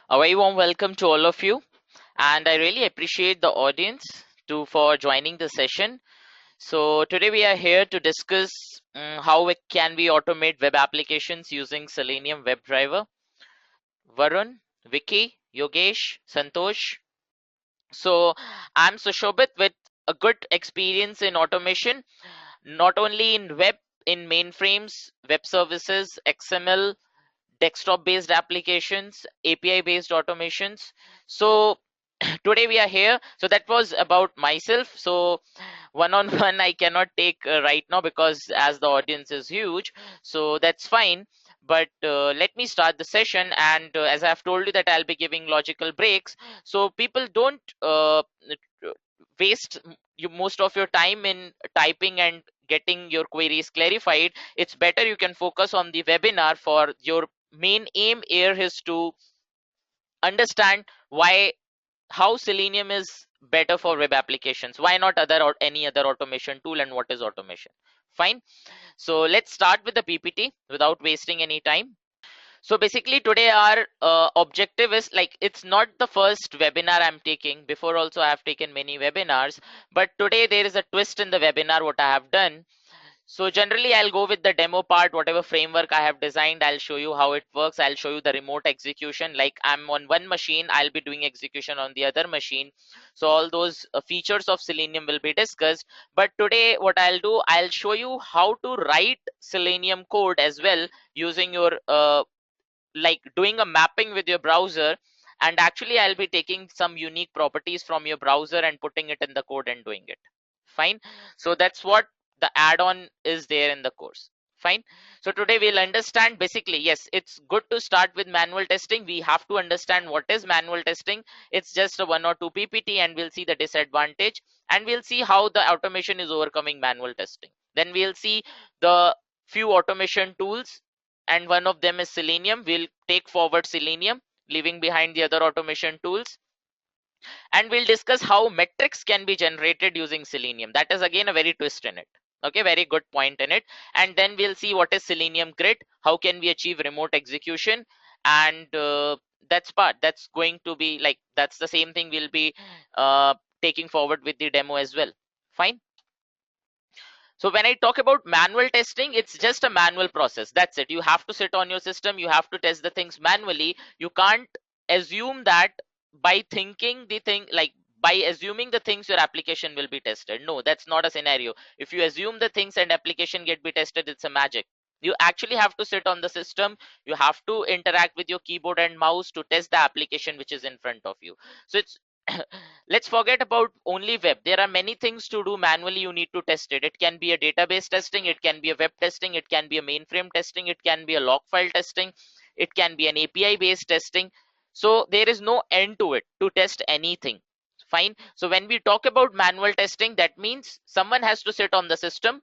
A very warm welcome to all of you, and I really appreciate the audience for joining the session. So today we are here to discuss how can we automate web applications using Selenium WebDriver. Varun, Vicky, Yogesh, Santosh. So I'm Sushobit with a good experience in automation, not only in web, in mainframes, web services, XML, desktop based applications, API based automations. So today we are here. So that was about myself. So one on one I cannot take right now because as the audience is huge, so that's fine. But let me start the session, and as I've told you that I'll be giving logical breaks, so people don't waste you most of your time in typing and getting your queries clarified. It's better you can focus on the webinar. For your main aim here is to understand why, how Selenium is better for web applications, why not other or any other automation tool, and what is automation. Fine. So let's start with the PPT without wasting any time. So basically today our objective is, like, it's not the first webinar I'm taking. Before also I have taken many webinars, but today there is a twist in the webinar what I have done. So generally I'll go with the demo part, whatever framework I have designed, I'll show you how it works. I'll show you the remote execution, like I'm on one machine, I'll be doing execution on the other machine. So all those features of Selenium will be discussed. But today what I'll do, I'll show you how to write Selenium code as well, using your like doing a mapping with your browser. And actually I'll be taking some unique properties from your browser and putting it in the code and doing it. Fine. So that's what the add-on is there in the course. Fine. So today we'll understand, basically, yes, it's good to start with manual testing. We have to understand what is manual testing. It's just a 1 or 2 PPT, and we'll see the disadvantage, and we'll see how the automation is overcoming manual testing. Then we'll see the few automation tools, and one of them is Selenium. We'll take forward Selenium, leaving behind the other automation tools, and we'll discuss how metrics can be generated using Selenium. That is again a very twist in it. Okay, very good point in it. And then we'll see what is Selenium Grid, how can we achieve remote execution, and that's going to be like, that's the same thing we'll be taking forward with the demo as well. Fine. So when I talk about manual testing, it's just a manual process. That's it. You have to sit on your system. You have to test the things manually. You can't assume that by thinking the thing, like by assuming the things, your application will be tested. No, that's not a scenario. If you assume the things and application get be tested, it's a magic. You actually have to sit on the system. You have to interact with your keyboard and mouse to test the application which is in front of you. So it's let's forget about only web. There are many things to do manually. You need to test it. It can be a database testing, it can be a web testing, it can be a mainframe testing, it can be a log file testing, it can be an API based testing. So there is no end to it to test anything. Fine. So when we talk about manual testing, that means someone has to sit on the system,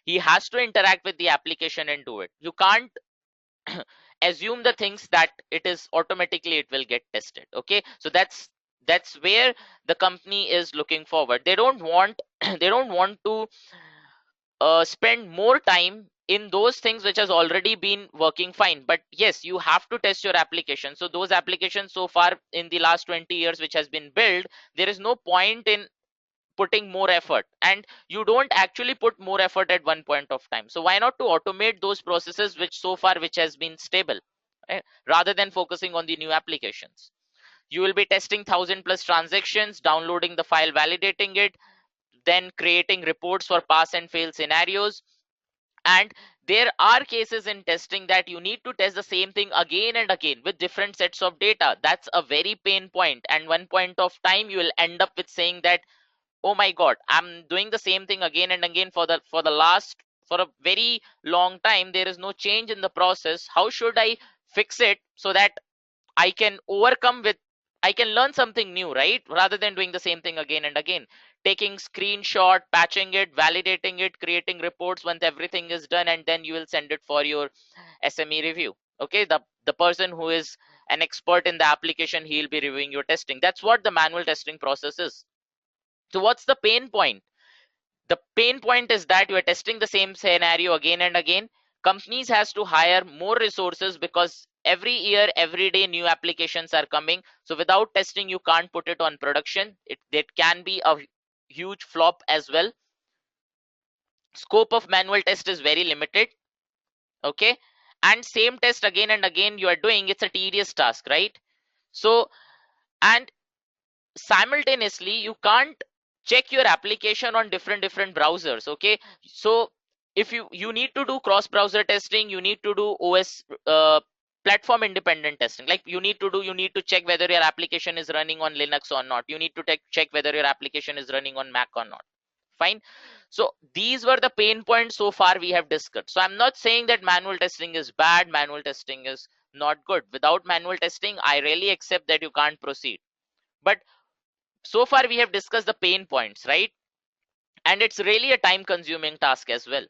he has to interact with the application and do it. You can't assume the things that it is automatically it will get tested. Okay, so that's where the company is looking forward. They don't want they don't want to spend more time in those things which has already been working fine. But yes, you have to test your application. So those applications so far in the last 20 years which has been built, there is no point in putting more effort, and you don't actually put more effort at one point of time. So why not to automate those processes which so far which has been stable, right? Rather than focusing on the new applications. You will be testing 1,000+ transactions, downloading the file, validating it, then creating reports for pass and fail scenarios. And there are cases in testing that you need to test the same thing again and again with different sets of data. That's a very pain point, and one point of time you will end up with saying that, oh my god, I'm doing the same thing again and again for a very long time. There is no change in the process. How should I fix it so that I can overcome with, I can learn something new, right? Rather than doing the same thing again and again, taking screenshot, patching it, validating it, creating reports once everything is done, and then you will send it for your SME review. Okay, the person who is an expert in the application, he'll be reviewing your testing. That's what the manual testing process is. So what's the pain point? The pain point is that you are testing the same scenario again and again. Companies has to hire more resources because every year, every day new applications are coming. So without testing you can't put it on production. It can be a huge flop as well. Scope of manual test is very limited. Okay, and same test again and again you are doing, it's a tedious task, right? So, and simultaneously you can't check your application on different browsers. Okay, so if you need to do cross browser testing, you need to do OS platform independent testing. Like you need to check whether your application is running on Linux or not. You need to check whether your application is running on Mac or not. Fine. So these were the pain points so far we have discussed. So I'm not saying that manual testing is bad, manual testing is not good. Without manual testing I really accept that you can't proceed, but so far we have discussed the pain points, right? And it's really a time consuming task as well.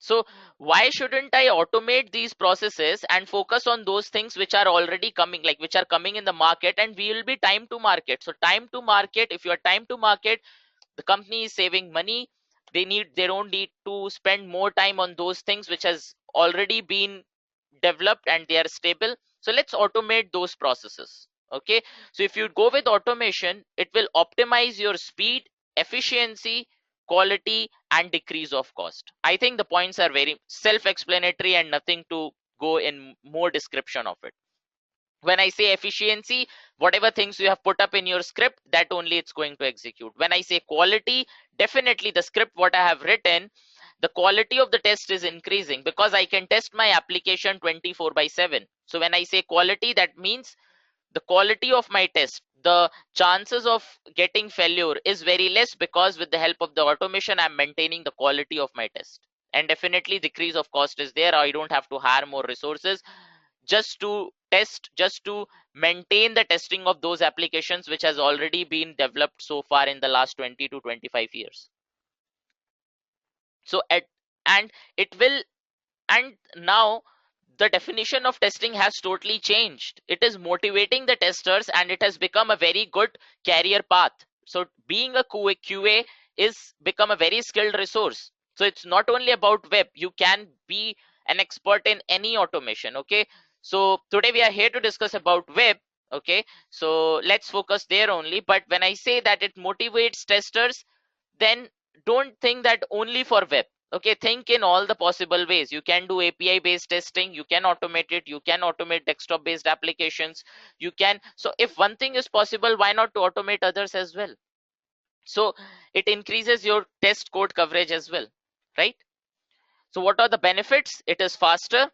So why shouldn't I automate these processes and focus on those things which are already coming, like which are coming in the market, and we will be time to market. So time to market, if you are time to market, the company is saving money. They don't need to spend more time on those things which has already been developed and they are stable. So let's automate those processes. Okay, so if you go with automation, it will optimize your speed, efficiency, quality, and decrease of cost. I think the points are very self-explanatory and nothing to go in more description of it. When I say efficiency, whatever things you have put up in your script, that only it's going to execute. When I say quality, definitely the script what I have written, the quality of the test is increasing because I can test my application 24/7. So when I say quality, that means the quality of my test, the chances of getting failure is very less, because with the help of the automation I'm maintaining the quality of my test. And definitely decrease of cost is there. I don't have to hire more resources just to test, just to maintain the testing of those applications which has already been developed so far in the last 20 to 25 years. So at and it will and now the definition of testing has totally changed. It is motivating the testers and it has become a very good career path. So being a QA is become a very skilled resource. So it's not only about web, you can be an expert in any automation. Okay, so today we are here to discuss about web. Okay, so let's focus there only. But when I say that it motivates testers, then don't think that only for web. Okay, think in all the possible ways. You can do API based testing, you can automate it, you can automate desktop based applications, you can. So if one thing is possible, why not to automate others as well? So it increases your test code coverage as well, right? So what are the benefits? It is faster,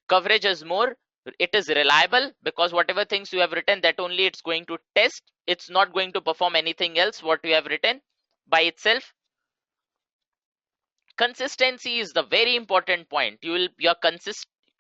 coverage is more, it is reliable, because whatever things you have written, that only it's going to test. It's not going to perform anything else what you have written by itself. Consistency is the very important point. You're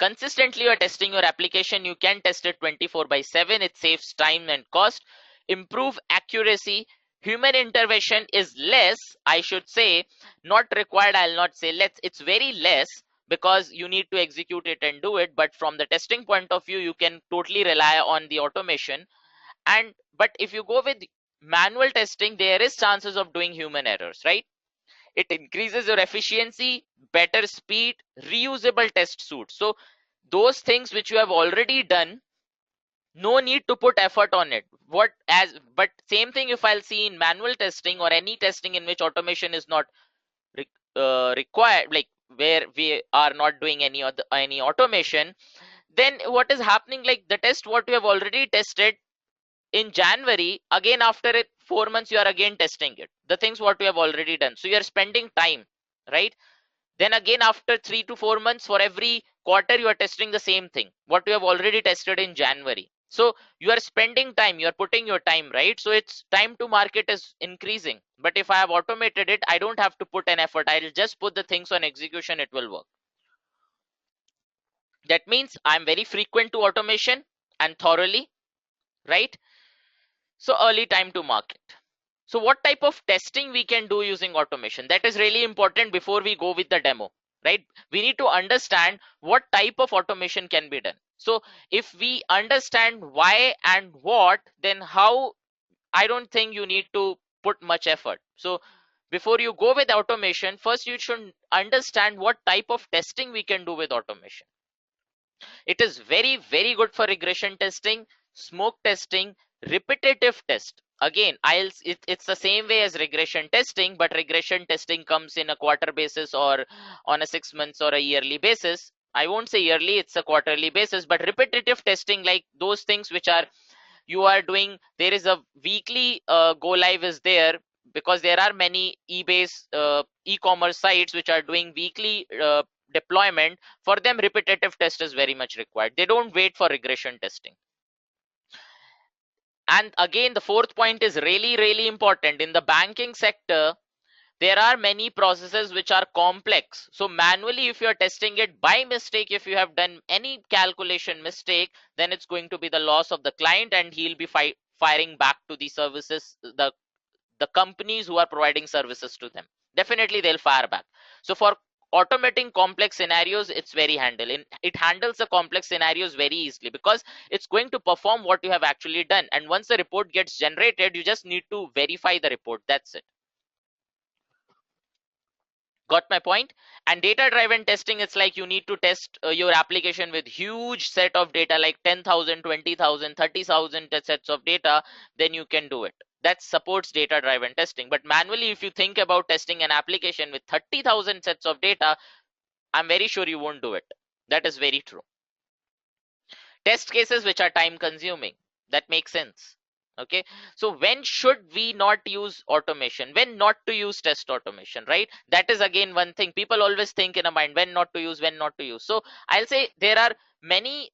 consistently you're testing your application. You can test it 24/7. It saves time and cost. Improve accuracy. Human intervention is less, I should say, not required. I'll not say less, it's very less, because you need to execute it and do it. But from the testing point of view, you can totally rely on the automation. And but if you go with manual testing, there is chances of doing human errors, right? It increases your efficiency, better speed, reusable test suite. So those things which you have already done, no need to put effort on it. But same thing if I'll see in manual testing or any testing in which automation is not required, like where we are not doing any automation, then what is happening, like the test what you have already tested in January, again after 4 months you are again testing it, the things what you have already done. So you are spending time, right? Then again after 3 to 4 months, for every quarter you are testing the same thing what you have already tested in January. So you are spending time, you are putting your time, right? So it's time to market is increasing. But if I have automated it, I don't have to put an effort, I'll just put the things on execution, it will work. That means I'm very frequent to automation and thoroughly, right? So early time to market. So what type of testing we can do using automation? That is really important before we go with the demo, right? We need to understand what type of automation can be done. So if we understand why and what, then how, I don't think you need to put much effort. So before you go with automation, first you should understand what type of testing we can do with automation. It is very, very good for regression testing, smoke testing, repetitive test. Again, it's the same way as regression testing, but regression testing comes in a quarter basis or on a 6 months or a yearly basis. I won't say yearly, it's a quarterly basis, but repetitive testing, like those things which are you are doing, there is a weekly go live is there, because there are many eBay's e-commerce sites which are doing weekly deployment. For them, repetitive test is very much required. They don't wait for regression testing. And again, the fourth point is really, really important. In the banking sector, there are many processes which are complex. So manually, if you are testing it by mistake, if you have done any calculation mistake, then it's going to be the loss of the client, and he'll be firing back to the services, the companies who are providing services to them. Definitely they'll fire back. So for automating complex scenarios, it's very it handles the complex scenarios very easily, because it's going to perform what you have actually done, and once the report gets generated, you just need to verify the report. That's it. Got my point? And data driven testing, it's like you need to test your application with huge set of data, like 10,000, 20,000, 30,000 sets of data. Then you can do it. That supports data driven testing. But manually, if you think about testing an application with 30,000 sets of data, I'm very sure you won't do it. That is very true. Test cases which are time consuming, that makes sense. Okay, so when should we not use automation, when not to use test automation, right? That is again one thing people always think in a mind, when not to use, when not to use. So I'll say there are many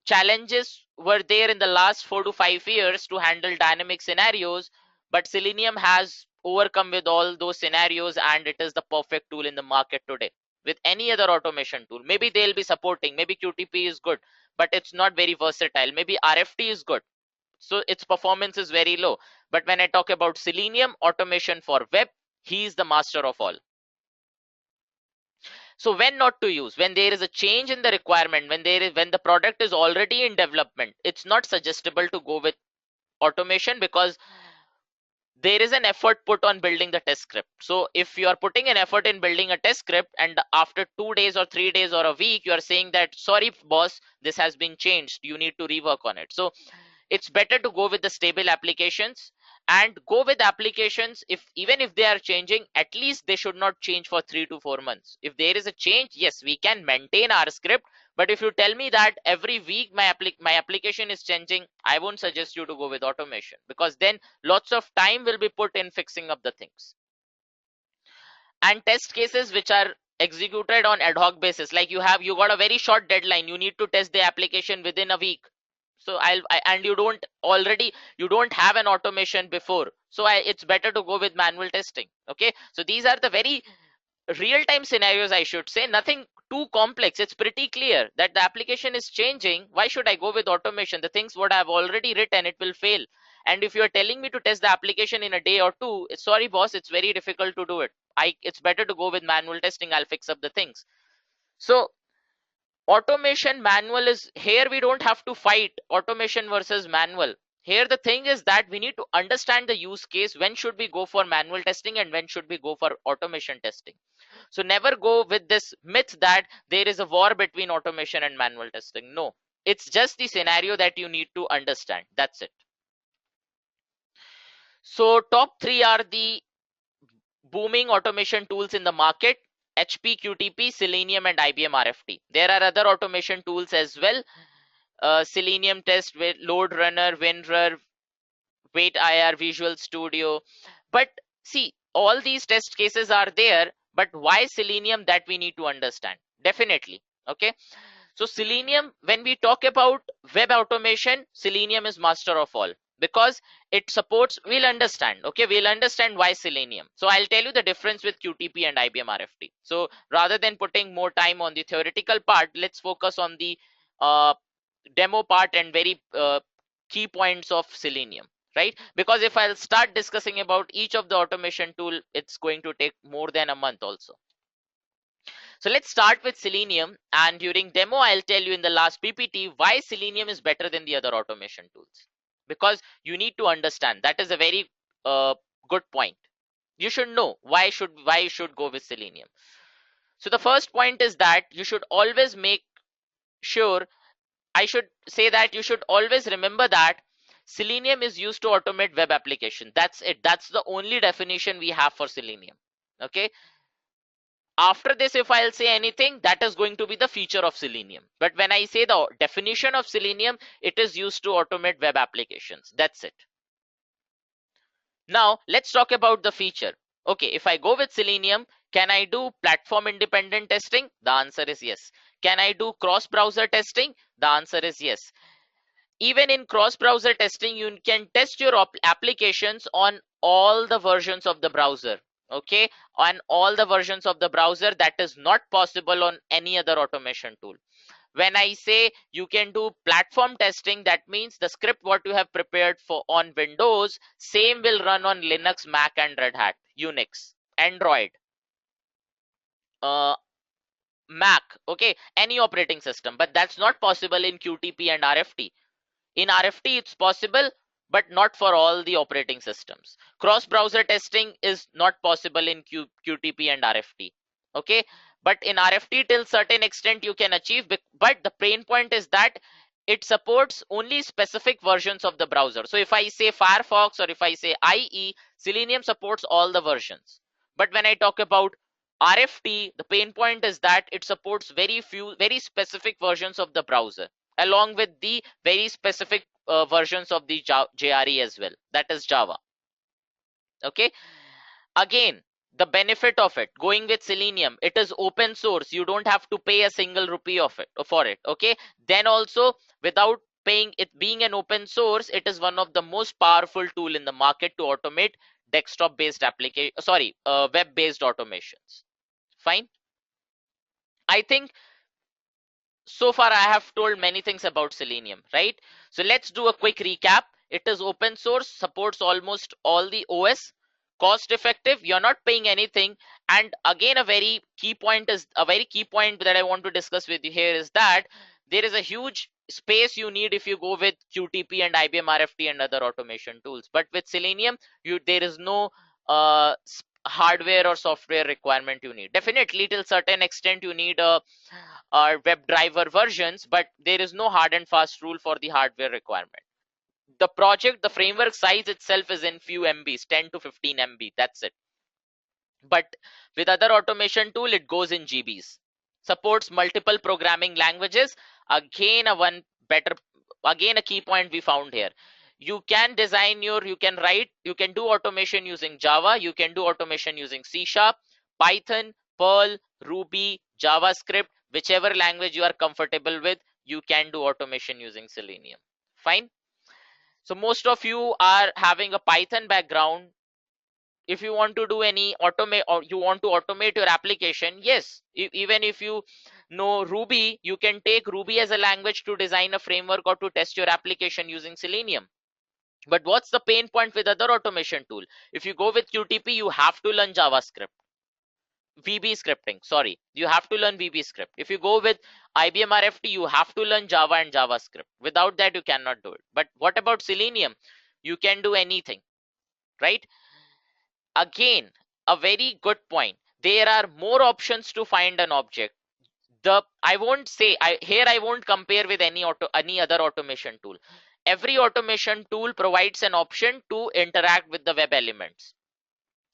challenges were there in the last 4 to 5 years to handle dynamic scenarios, but Selenium has overcome with all those scenarios, and it is the perfect tool in the market today. With any other automation tool, maybe they'll be supporting, maybe QTP is good, but it's not very versatile. Maybe RFT is good, so its performance is very low. But when I talk about Selenium automation for web, he is the master of all. So when not to use, when there is a change in the requirement, when the product is already in development, it's not suggestible to go with automation, because there is an effort put on building the test script. So if you are putting an effort in building a test script, and after 2 days or 3 days or a week, you are saying that, sorry boss, this has been changed, you need to rework on it. So it's better to go with the stable applications, and go with applications, if even if they are changing, at least they should not change for 3 to 4 months. If there is a change, yes, we can maintain our script, but if you tell me that every week my application is changing, I won't suggest you to go with automation, because then lots of time will be put in fixing up the things. And test cases which are executed on ad hoc basis, like you got a very short deadline, you need to test the application within a week. So and you don't have an automation before, so it's better to go with manual testing. Okay, so these are the very real-time scenarios, I should say, nothing too complex. It's pretty clear that the application is changing. Why should I go with automation? The things what I've already written, it will fail. And if you're telling me to test the application in a day or two, sorry boss, it's very difficult to do it. It's better to go with manual testing. I'll fix up the things. So automation manual is here, we don't have to fight automation versus manual. Here the thing is that we need to understand the use case, when should we go for manual testing and when should we go for automation testing. So never go with this myth that there is a war between automation and manual testing. No, it's just the scenario that you need to understand. That's it. So top three are the booming automation tools in the market: HP, QTP, Selenium, and IBM RFT. There are other automation tools as well. Selenium test with Load Runner, WinRAR, Wait IR, Visual Studio. But see, all these test cases are there, but why Selenium, that we need to understand. Definitely. Okay. So Selenium, when we talk about web automation, Selenium is master of all, because it supports, we'll understand. Okay, we'll understand why Selenium. So I'll tell you the difference with QTP and IBM RFT. So rather than putting more time on the theoretical part, let's focus on the demo part and very key points of Selenium, right? Because if I'll start discussing about each of the automation tool, it's going to take more than a month also. So let's start with Selenium, and during demo, I'll tell you in the last PPT why Selenium is better than the other automation tools, because you need to understand. That is a very good point. You should know why you should go with Selenium. So the first point is that you should always make sure, I should say that you should always remember that Selenium is used to automate web application. That's it. That's the only definition we have for Selenium. Okay. After this, if I'll say anything, that is going to be the feature of Selenium. But when I say the definition of Selenium, it is used to automate web applications. That's it. Now let's talk about the feature. Okay, if I go with Selenium, can I do platform independent testing? The answer is yes. Can I do cross browser testing? The answer is yes. Even in cross browser testing, you can test your applications on all the versions of the browser. Okay, on all the versions of the browser. That is not possible on any other automation tool. When I say you can do platform testing, that means the script what you have prepared for on Windows, same will run on Linux, Mac, and Red Hat, Unix, Android, uh, Mac, okay, any operating system. But that's not possible in QTP and RFT. In RFT, it's possible, but not for all the operating systems. Cross-browser testing is not possible in QTP and RFT. Okay, but in RFT, till certain extent you can achieve. But the pain point is that it supports only specific versions of the browser. So if I say Firefox or if I say IE, Selenium supports all the versions. But when I talk about RFT, the pain point is that it supports very specific versions of the browser, along with the very specific versions of the JRE as well, that is Java. Okay, again, the benefit of it going with Selenium, it is open source. You don't have to pay a single rupee of it for it. Okay, then also, without paying, it being an open source, it is one of the most powerful tool in the market to automate desktop based application, web based automations. Fine. I think so far I have told many things about Selenium, right? So let's do a quick recap. It is open source, supports almost all the OS, cost effective, you're not paying anything. And again, a very key point that I want to discuss with you here is that there is a huge space you need if you go with QTP and IBM RFT and other automation tools. But with Selenium, there is no hardware or software requirement you need. Definitely, till certain extent, you need a WebDriver versions, but there is no hard and fast rule for the hardware requirement. The framework size itself is in few MBs, 10 to 15 MB, that's it. But with other automation tool, it goes in GBs. Supports multiple programming languages. Again, again, a key point we found here. You can you can do automation using Java, you can do automation using C#, Python, Perl, Ruby, JavaScript, whichever language you are comfortable with, you can do automation using Selenium. Fine. So most of you are having a Python background. If you want to do any automate, or you want to automate your application, yes, even if you know Ruby, you can take Ruby as a language to design a framework or to test your application using Selenium. But what's the pain point with other automation tool? If you go with QTP, you have to learn JavaScript. VB scripting, sorry, you have to learn VB script. If you go with IBM RFT, you have to learn Java and JavaScript. Without that, you cannot do it. But what about Selenium? You can do anything, right? Again, a very good point. There are more options to find an object. I won't say, I won't compare with any other automation tool. Every automation tool provides an option to interact with the web elements.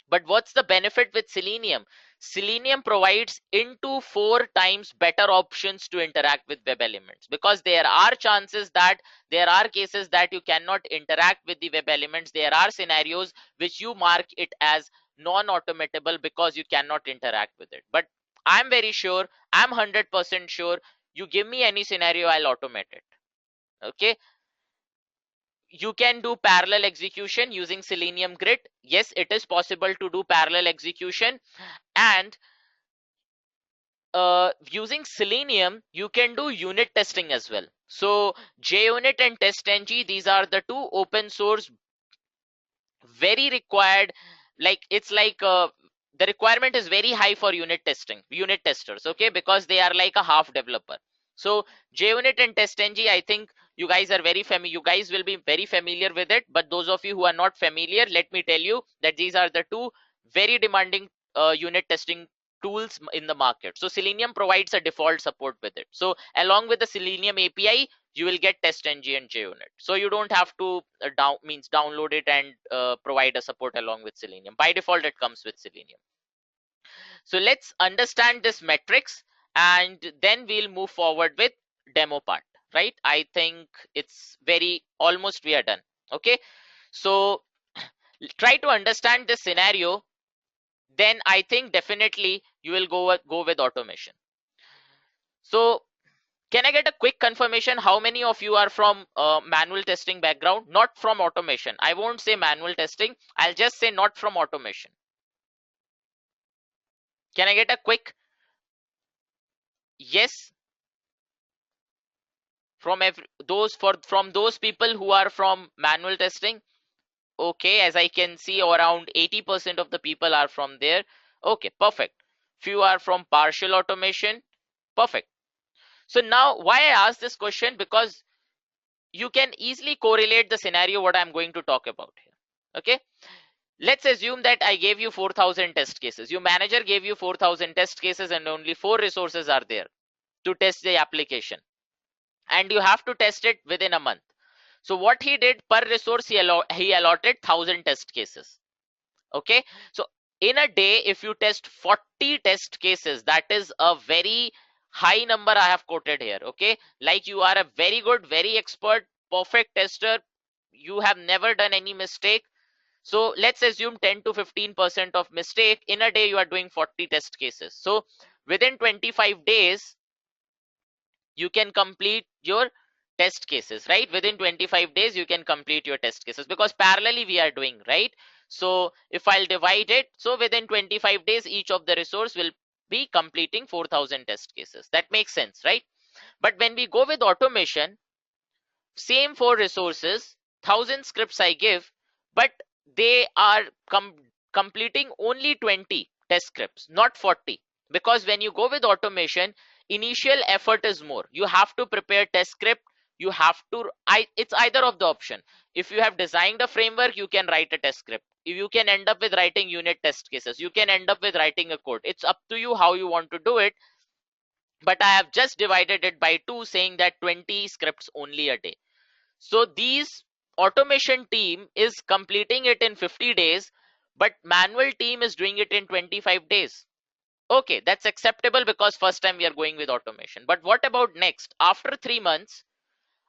But what's the benefit with Selenium? Selenium provides into 4 times better options to interact with web elements, because there are cases that you cannot interact with the web elements. There are scenarios which you mark it as non-automatable because you cannot interact with it. But I'm very sure, I'm 100% sure, you give me any scenario, I'll automate it. Okay. You can do parallel execution using Selenium Grid. Yes, it is possible to do parallel execution. And using Selenium, you can do unit testing as well. So JUnit and TestNG, these are the two open source, very required. The requirement is very high for unit testers, okay, because they are like a half developer. So JUnit and TestNG, I think you guys are you guys will be very familiar with it. But those of you who are not familiar, let me tell you that these are the two very demanding unit testing tools in the market. So Selenium provides a default support with it. So along with the Selenium API, you will get TestNG and JUnit. So you don't have to download it and provide a support along with Selenium. By default, it comes with Selenium. So let's understand this metrics, and then we'll move forward with demo part, right? I think it's very almost we are done. Okay. So try to understand this scenario, then I think definitely you will go with automation. So can I get a quick confirmation how many of you are from manual testing background, not from automation? I won't say manual testing, I'll just say not from automation. Can I get a quick yes from from those people who are from manual testing? Okay, as I can see, around 80% of the people are from there. Okay, perfect. Few are from partial automation. Perfect. So now why I ask this question, because you can easily correlate the scenario what I'm going to talk about here. Okay, let's assume that I gave you 4,000 test cases. Your manager gave you 4,000 test cases and only 4 resources are there to test the application, and you have to test it within a month. So what he did, per resource he allotted 1,000 test cases. Okay, so in a day if you test 40 test cases, that is a very high number I have quoted here. Okay, like you are a very good, very expert, perfect tester, you have never done any mistake. So let's assume 10 to 15% of mistake in a day, you are doing 40 test cases. So within 25 days you can complete your test cases, right? Within 25 days you can complete your test cases, because parallelly we are doing, right? So if I'll divide it, so within 25 days each of the resource will be completing 4,000 test cases. That makes sense, right? But when we go with automation, same 4 resources, 1,000 scripts I give, but they are completing only 20 test scripts, not 40. Because when you go with automation, initial effort is more. You have to prepare test script. You have to, it's either of the option. If you have designed a framework, you can write a test script. You can end up with writing unit test cases. You can end up with writing a code. It's up to you how you want to do it. But I have just divided it by 2, saying that 20 scripts only a day. So these automation team is completing it in 50 days, but manual team is doing it in 25 days. Okay, that's acceptable because first time we are going with automation. But what about next? After 3 months,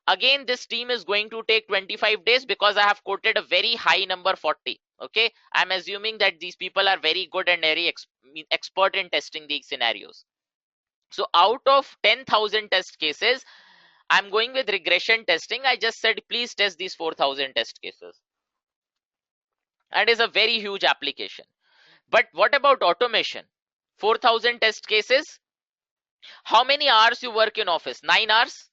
again this team is going to take 25 days, because I have quoted a very high number, 40. Okay, I'm assuming that these people are very good and very expert in testing these scenarios. So out of 10,000 test cases, I'm going with regression testing. I just said, please test these 4,000 test cases. And is a very huge application. But what about automation? 4,000 test cases. How many hours you work in office? 9 hours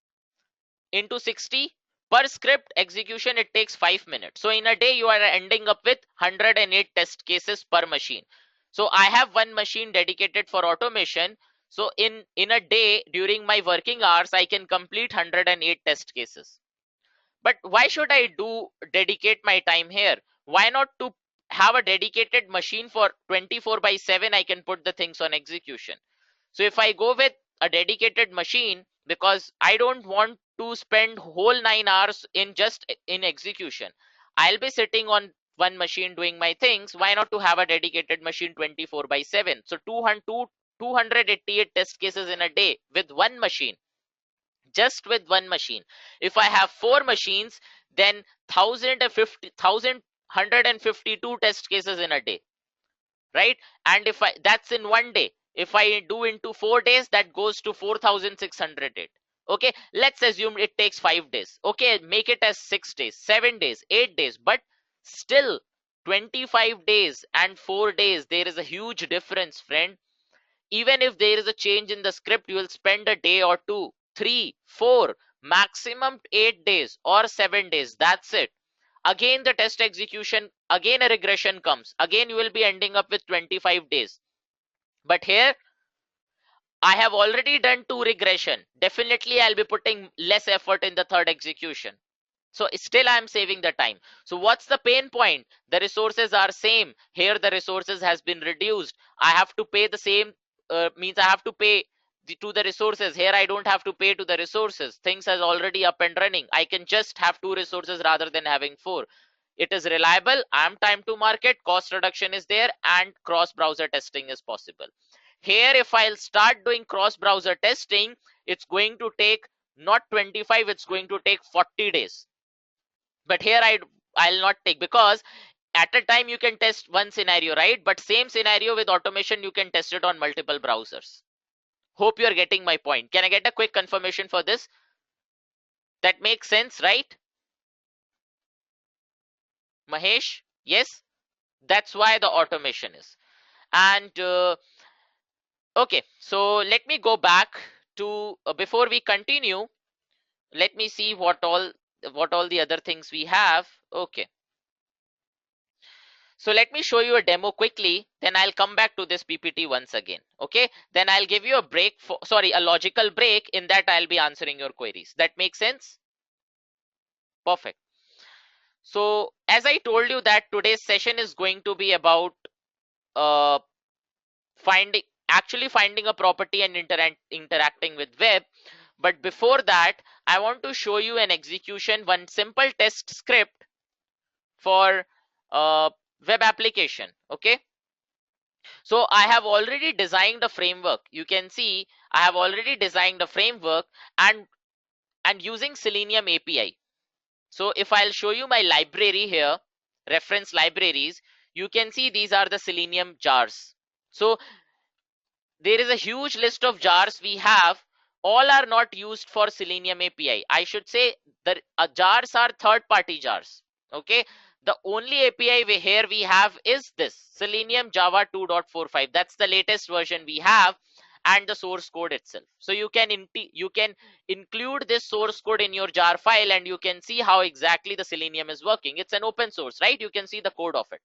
into 60. Per script execution, it takes 5 minutes. So in a day, you are ending up with 108 test cases per machine. So I have one machine dedicated for automation. So in a day, during my working hours, I can complete 108 test cases. But why should I dedicate my time here? Why not to have a dedicated machine for 24/7? I can put the things on execution. So if I go with a dedicated machine, because I don't want to spend whole 9 hours in just in execution, I'll be sitting on one machine doing my things. Why not to have a dedicated machine 24/7? So 288 test cases in a day with one machine, just with one machine. If I have 4 machines, then 1,152 test cases in a day, right? And if I, that's in one day. If I do into 4 days, that goes to 4,608. Okay, let's assume it takes 5 days. Okay, make it as 6 days, 7 days, 8 days, but still 25 days and 4 days, there is a huge difference, friend. Even if there is a change in the script, you will spend a day or 2, 3, 4, maximum 8 days or 7 days. That's it. Again the test execution, again a regression comes, again you will be ending up with 25 days. But here I have already done 2 regression. Definitely I'll be putting less effort in the third execution. So still I'm saving the time. So what's the pain point? The resources are same. Here the resources has been reduced. I have to pay the same, means I have to pay to the resources. Here I don't have to pay to the resources. Things is already up and running. I can just have 2 resources rather than having 4. It is reliable. I'm time to market. Cost reduction is there, and cross browser testing is possible. Here, if I'll start doing cross browser testing, it's going to take not 25, it's going to take 40 days. But here I'll not take, because at a time you can test one scenario, right? But same scenario with automation, you can test it on multiple browsers. Hope you're getting my point. Can I get a quick confirmation for this? That makes sense, right? Mahesh? Yes, that's why the automation is. And okay, so let me go back to before we continue, let me see what all the other things we have. Okay, so let me show you a demo quickly, then I'll come back to this PPT once again. Okay, then I'll give you a break for, sorry, a logical break. In that I'll be answering your queries. That makes sense? Perfect. So as I told you that today's session is going to be about uh, finding actually finding a property and interacting with web. But before that, I want to show you an execution, one simple test script for web application. Okay, so I have already designed a framework. You can see I have already designed a framework, and using Selenium API. So if I'll show you my library here, reference libraries, you can see these are the Selenium jars. So there is a huge list of jars we have. All are not used for Selenium API. I should say the jars are third-party jars. Okay, the only API here we have is this Selenium Java 2.45. That's the latest version we have, and the source code itself. So you can include this source code in your jar file, and you can see how exactly the Selenium is working. It's an open source, right? You can see the code of it.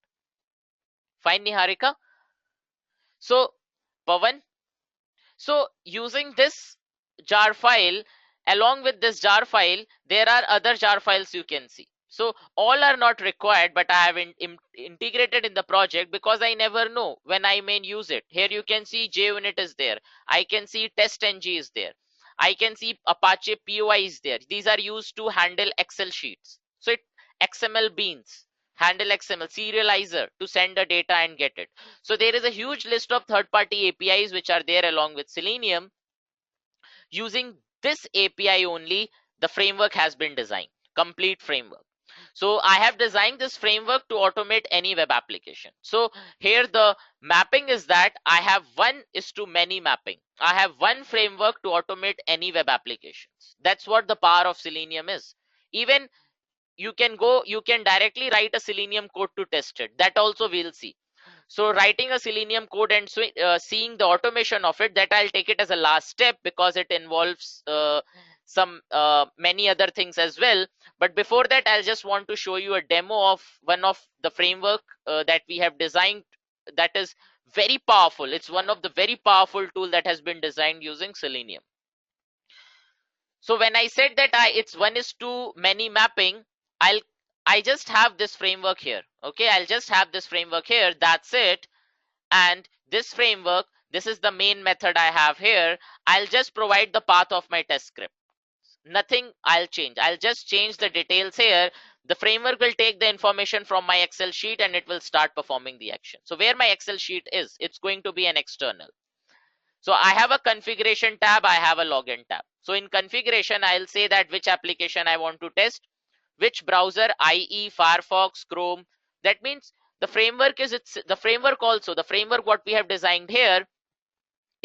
Fine, Niharika. So Pavan, so using this jar file, along with this jar file, there are other jar files you can see. So all are not required, but I have integrated in the project because I never know when I may use it. Here you can see JUnit is there. I can see TestNG is there. I can see Apache POI is there. These are used to handle Excel sheets. So it XML beans, handle XML serializer to send the data and get it. So there is a huge list of third-party APIs which are there along with Selenium. Using this API only, the framework has been designed, complete framework. So I have designed this framework to automate any web application. So here the mapping is that I have 1:many mapping. I have one framework to automate any web applications. That's what the power of Selenium is. Even you can directly write a Selenium code to test it. That also we'll see. So writing a Selenium code and seeing the automation of it, that I'll take it as a last step because it involves some many other things as well. But before that, I'll just want to show you a demo of one of the framework that we have designed that is very powerful. It's one of the very powerful tool that has been designed using Selenium. So when I said that it's 1:many mapping, I just have this framework here. Okay, I'll just have this framework here. That's it. And this framework, this is the main method I have here. I'll just provide the path of my test script. Nothing I'll change. I'll just change the details here. The framework will take the information from my Excel sheet and it will start performing the action. So where my Excel sheet is, it's going to be an external. So I have a configuration tab, I have a login tab. So in configuration, I'll say that which application I want to test, which browser, IE, Firefox, Chrome. That means the framework is the framework also, the framework what we have designed here,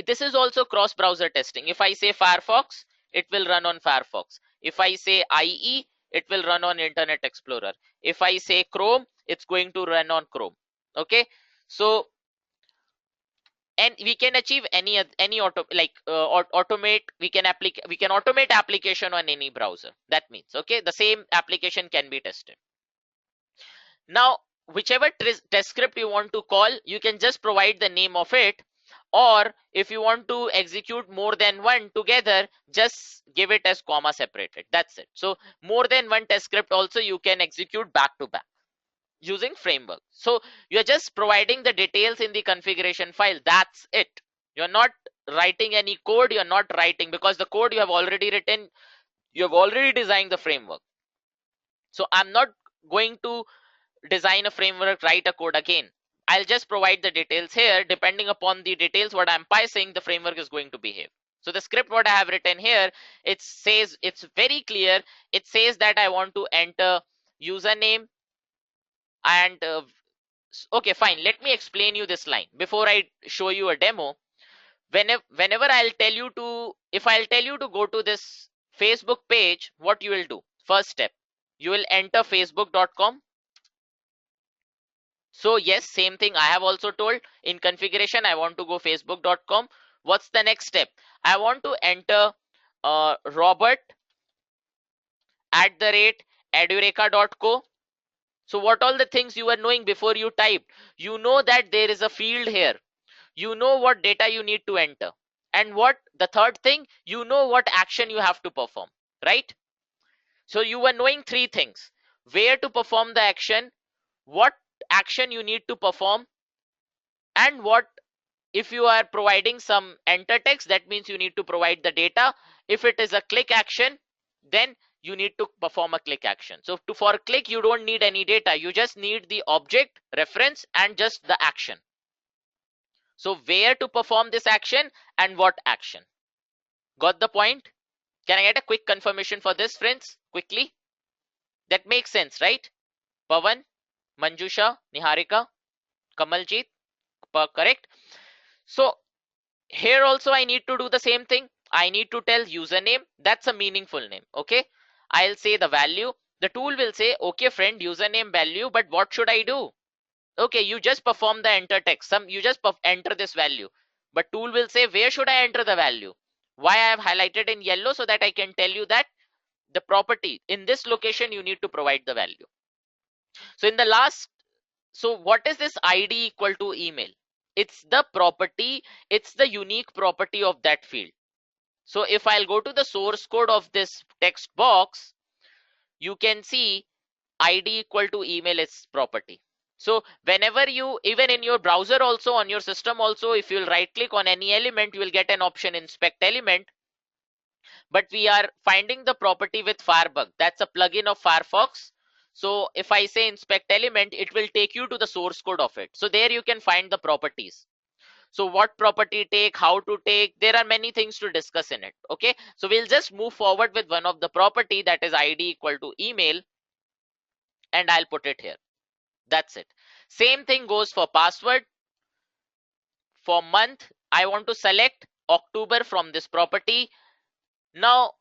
this is also cross browser testing. If I say Firefox, it will run on Firefox. If I say IE, it will run on Internet Explorer. If I say Chrome, it's going to run on Chrome. Okay, so and we can achieve any automate, we can automate application on any browser. That means, okay, the same application can be tested. Now whichever test script you want to call, you can just provide the name of it. Or if you want to execute more than one together, just give it as comma separated. That's it. So more than one test script also you can execute back to back using framework. So you're just providing the details in the configuration file. That's it. You're not writing any code. You're not writing, because the code you have already written, you have already designed the framework. So I'm not going to design a framework, write a code again. I'll just provide the details here. Depending upon the details what I'm passing, the framework is going to behave. So the script what I have written here, it says, it's very clear. It says that I want to enter username and okay, fine. Let me explain you this line before I show you a demo. Whenever I'll tell you to, if I'll tell you to go to this Facebook page, what you will do? First step, you will enter facebook.com. So yes, same thing I have also told in configuration, I want to go facebook.com. What's the next step? I want to enter Robert @edureka.co. So what all the things you were knowing before you typed, you know that there is a field here. You know what data you need to enter. And what the third thing, you know what action you have to perform, right? So you were knowing three things: where to perform the action, what action you need to perform, and what, if you are providing some enter text, that means you need to provide the data. If it is a click action, then you need to perform a click action. So for click, you don't need any data. You just need the object reference and just the action. So where to perform this action and what action. Got the point? Can I get a quick confirmation for this, friends? Quickly. That makes sense, right? Pavan, Manjusha, Niharika, Kamaljeet, correct? So here also I need to do the same thing. I need to tell username. That's a meaningful name. Okay. I'll say the value. The tool will say, okay, friend, username value, but what should I do? Okay, you just perform the enter text. You just enter this value. But tool will say, where should I enter the value? Why I have highlighted in yellow? So that I can tell you that the property in this location, you need to provide the value. So in the last, so what is this ID equal to email? It's the property, it's the unique property of that field. So if I'll go to the source code of this text box, you can see ID equal to email is property. So whenever you, even in your browser also, on your system also, if you'll right click on any element, you will get an option inspect element. But we are finding the property with Firebug. That's a plugin of Firefox. So if I say inspect element, it will take you to the source code of it. So there you can find the properties. So what property take, how to take, there are many things to discuss in it. Okay, so we'll just move forward with one of the property, that is ID equal to email, and I'll put it here. That's it. Same thing goes for password. For month, I want to select October from this property. Now,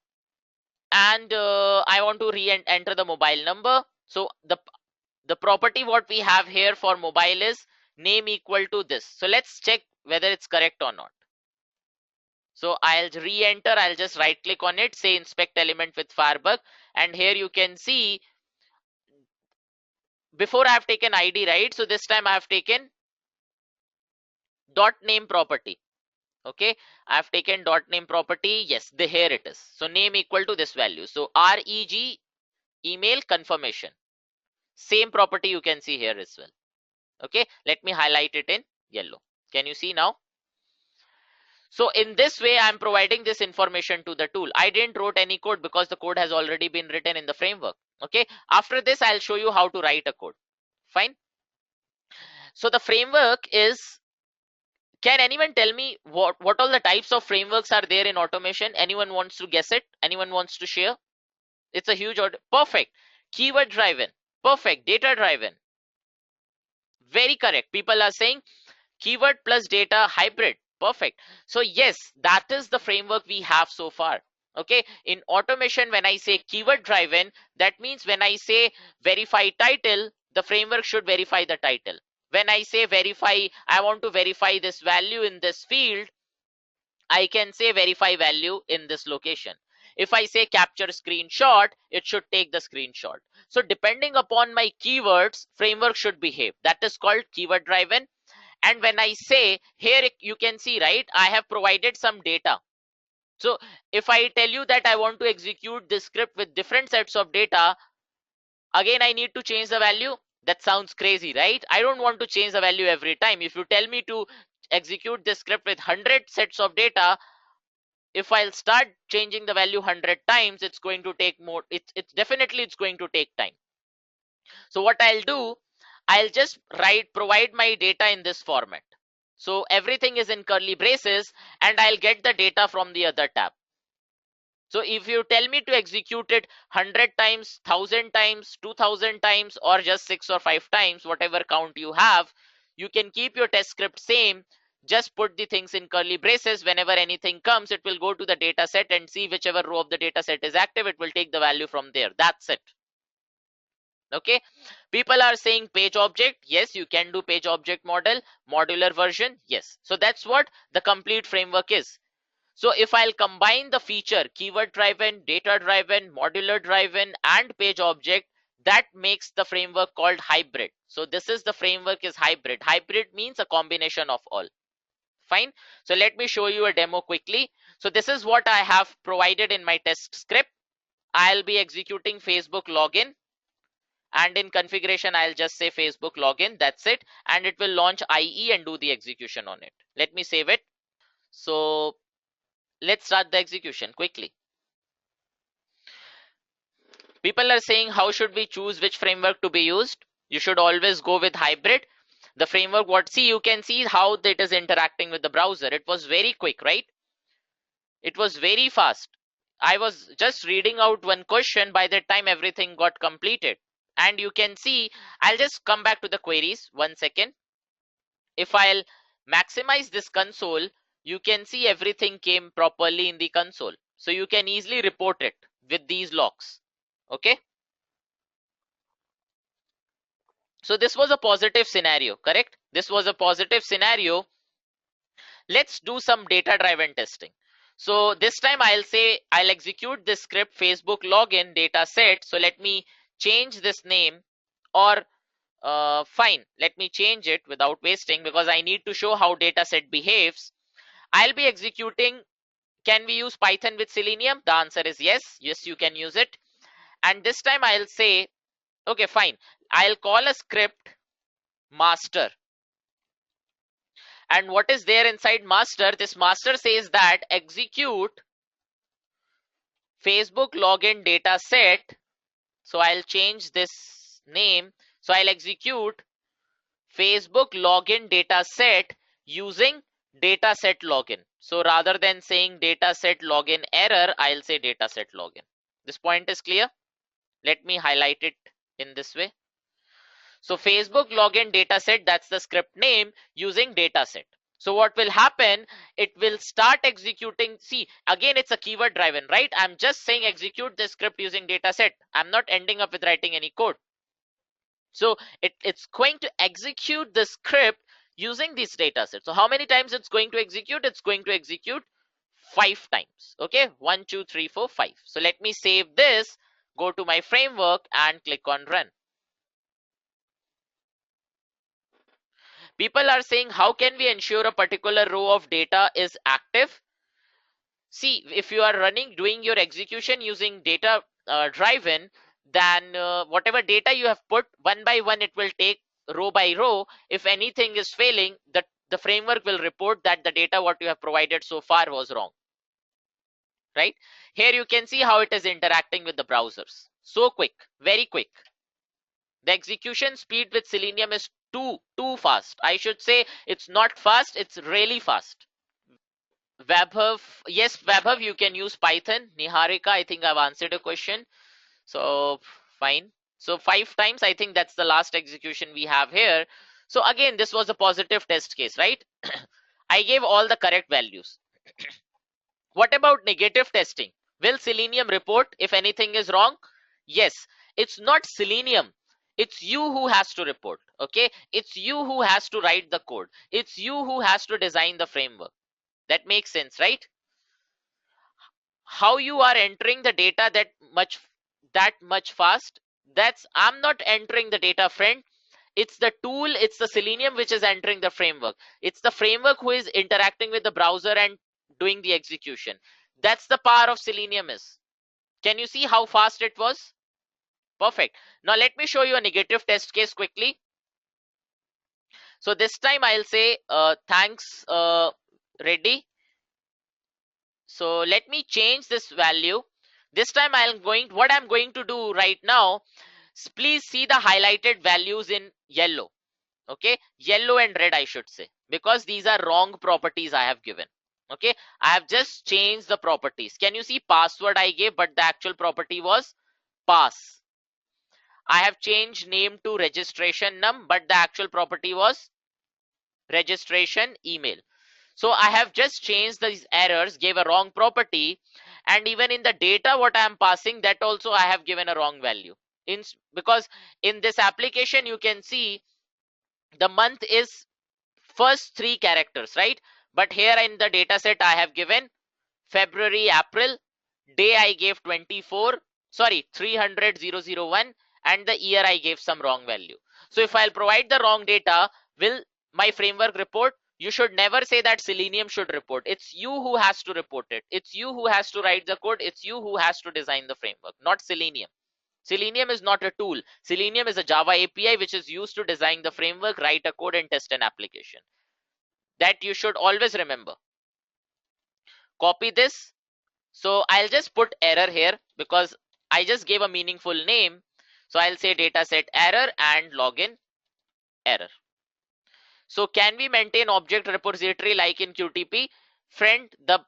and I want to re-enter the mobile number. So the property what we have here for mobile is name equal to this. So let's check whether it's correct or not. So I'll re-enter, I'll just right click on it, say inspect element with Firebug, and here you can see before I have taken ID, right? So this time I have taken dot name property. Okay, I have taken dot name property. Yes, here it is. So name equal to this value. So reg email confirmation. Same property you can see here as well. Okay, let me highlight it in yellow. Can you see now? So in this way, I'm providing this information to the tool. I didn't wrote any code because the code has already been written in the framework. Okay, after this, I'll show you how to write a code. Fine. So the framework is, can anyone tell me what all the types of frameworks are there in automation? Anyone wants to guess it? Anyone wants to share? It's a huge order. Perfect. Keyword driven. Perfect. Data driven. Very correct. People are saying keyword plus data hybrid. Perfect. So yes, that is the framework we have so far. Okay, in automation, when I say keyword driven, that means when I say verify title, the framework should verify the title. When I say verify, I want to verify this value in this field, I can say verify value in this location. If I say capture screenshot, it should take the screenshot. So depending upon my keywords, framework should behave. That is called keyword driven. And when I say here, you can see, right, I have provided some data. So if I tell you that I want to execute this script with different sets of data, again I need to change the value. That sounds crazy, right? I don't want to change the value every time. If you tell me to execute this script with 100 sets of data, if I'll start changing the value 100 times, it's going to take more. It's definitely it's going to take time. So what I'll do, I'll just provide my data in this format. So everything is in curly braces, and I'll get the data from the other tab. So if you tell me to execute it 100 times, 1000 times, 2000 times, or just 6 or 5 times, whatever count you have, you can keep your test script same. Just put the things in curly braces. Whenever anything comes, it will go to the data set and see whichever row of the data set is active. It will take the value from there. That's it. Okay. People are saying page object. Yes, you can do page object model, modular version. Yes. So that's what the complete framework is. So if I'll combine the feature keyword driven, data driven, modular driven, and page object, that makes the framework called hybrid. So this is the framework is hybrid. Hybrid means a combination of all. Fine. So let me show you a demo quickly. So this is what I have provided in my test script. I'll be executing Facebook login, and in configuration I'll just say Facebook login. That's it, and it will launch IE and do the execution on it. Let me save it. So let's start the execution quickly. People are saying, how should we choose which framework to be used? You should always go with hybrid. The framework, see, you can see how it is interacting with the browser. It was very quick, right? It was very fast. I was just reading out one question. By that time, everything got completed. And you can see, I'll just come back to the queries 1 second. If I'll maximize this console, you can see everything came properly in the console. So you can easily report it with these logs. Okay. So this was a positive scenario, correct? This was a positive scenario. Let's do some data driven testing. So this time I'll say I'll execute this script Facebook login data set. So let me change this name, or fine, let me change it without wasting, because I need to show how data set behaves. I'll be executing. Can we use Python with Selenium? The answer is yes. Yes, you can use it. And this time I'll say, okay, fine. I'll call a script master. And what is there inside master? This master says that execute Facebook login data set. So I'll change this name. So I'll execute Facebook login data set using dataset login. So rather than saying dataset login error, I'll say dataset login. This point is clear. Let me highlight it in this way. So Facebook login dataset, that's the script name, using dataset. So what will happen, it will start executing. See, again, it's a keyword driven, right? I'm just saying execute the script using dataset. I'm not ending up with writing any code. So it's going to execute the script using this dataset. So how many times it's going to execute? It's going to execute 5 times. Okay, 1, 2, 3, 4, 5. So let me save this, go to my framework and click on run. People are saying, how can we ensure a particular row of data is active? See, if you are doing your execution using data driven, then whatever data you have put, one by one, it will take row by row. If anything is failing, the framework will report that the data what you have provided so far was wrong. Right? Here you can see how it is interacting with the browsers. So quick, very quick. The execution speed with Selenium is too fast. I should say it's not fast, it's really fast. Webhub, yes, Webhub, you can use Python. Niharika, I think I've answered a question. So fine. So 5 times, I think that's the last execution we have here. So again, this was a positive test case, right? I gave all the correct values. What about negative testing? Will Selenium report if anything is wrong? Yes, it's not Selenium. It's you who has to report. Okay, it's you who has to write the code. It's you who has to design the framework. That makes sense, right? How you are entering the data that much fast, that's I'm not entering the data, friend. It's the tool, it's the Selenium which is entering the framework. It's the framework who is interacting with the browser and doing the execution. That's the power of Selenium is. Can you see how fast it was? Perfect. Now let me show you a negative test case quickly. So this time I'll say thanks Reddy. So let me change this value. This time what I'm going to do right now, please see the highlighted values in yellow. Okay, yellow and red I should say, because these are wrong properties I have given. Okay, I have just changed the properties. Can you see password I gave, but the actual property was pass. I have changed name to registration num, but the actual property was registration email. So I have just changed these errors, gave a wrong property, and even in the data what I am passing, that also I have given a wrong value. Because in this application you can see the month is first 3 characters, right? But here in the data set I have given February, April, day I gave 24, sorry, 300,001, and the year I gave some wrong value. So if I'll provide the wrong data, will my framework report? You should never say that Selenium should report. It's you who has to report it. It's you who has to write the code. It's you who has to design the framework, not Selenium. Selenium is not a tool. Selenium is a Java API which is used to design the framework, write a code, and test an application. That you should always remember. Copy this. So I'll just put error here because I just gave a meaningful name. So I'll say dataset error and login error. So can we maintain object repository like in QTP? Friend, the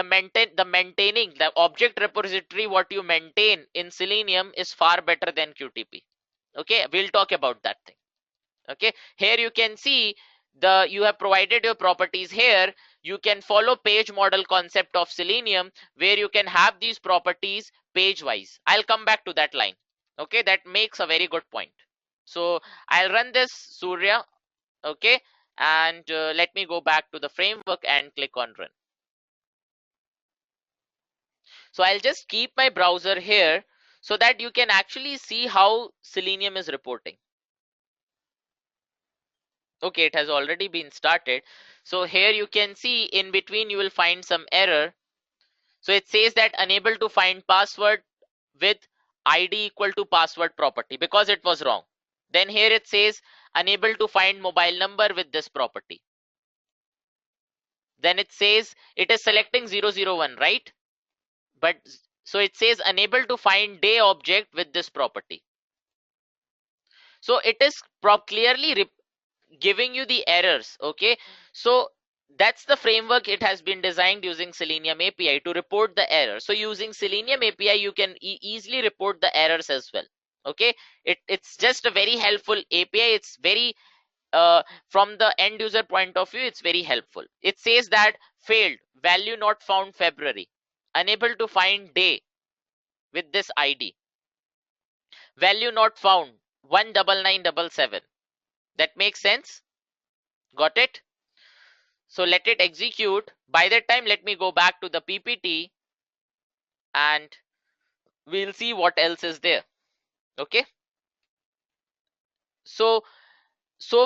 maintaining the object repository what you maintain in Selenium is far better than QTP. Okay, we'll talk about that thing. Okay, here you can see you have provided your properties here. You can follow page model concept of Selenium where you can have these properties page wise. I'll come back to that line. Okay, that makes a very good point. So I'll run this Surya. Okay, and let me go back to the framework and click on run. So I'll just keep my browser here so that you can actually see how Selenium is reporting. Okay, it has already been started. So here you can see in between you will find some error. So it says that unable to find password with ID equal to password property because it was wrong. Then here it says unable to find mobile number with this property. Then it says it is selecting 001, right? But so it says unable to find day object with this property. So it is clearly giving you the errors. Okay, so that's the framework. It has been designed using Selenium API to report the error. So using Selenium API you can easily report the errors as well. Okay, it's just a very helpful API. It's very from the end user point of view, it's very helpful. It says that failed, value not found February, unable to find day with this ID, value not found 19977. That makes sense? Got it? So let it execute. By that time, let me go back to the PPT and we'll see what else is there. Okay. So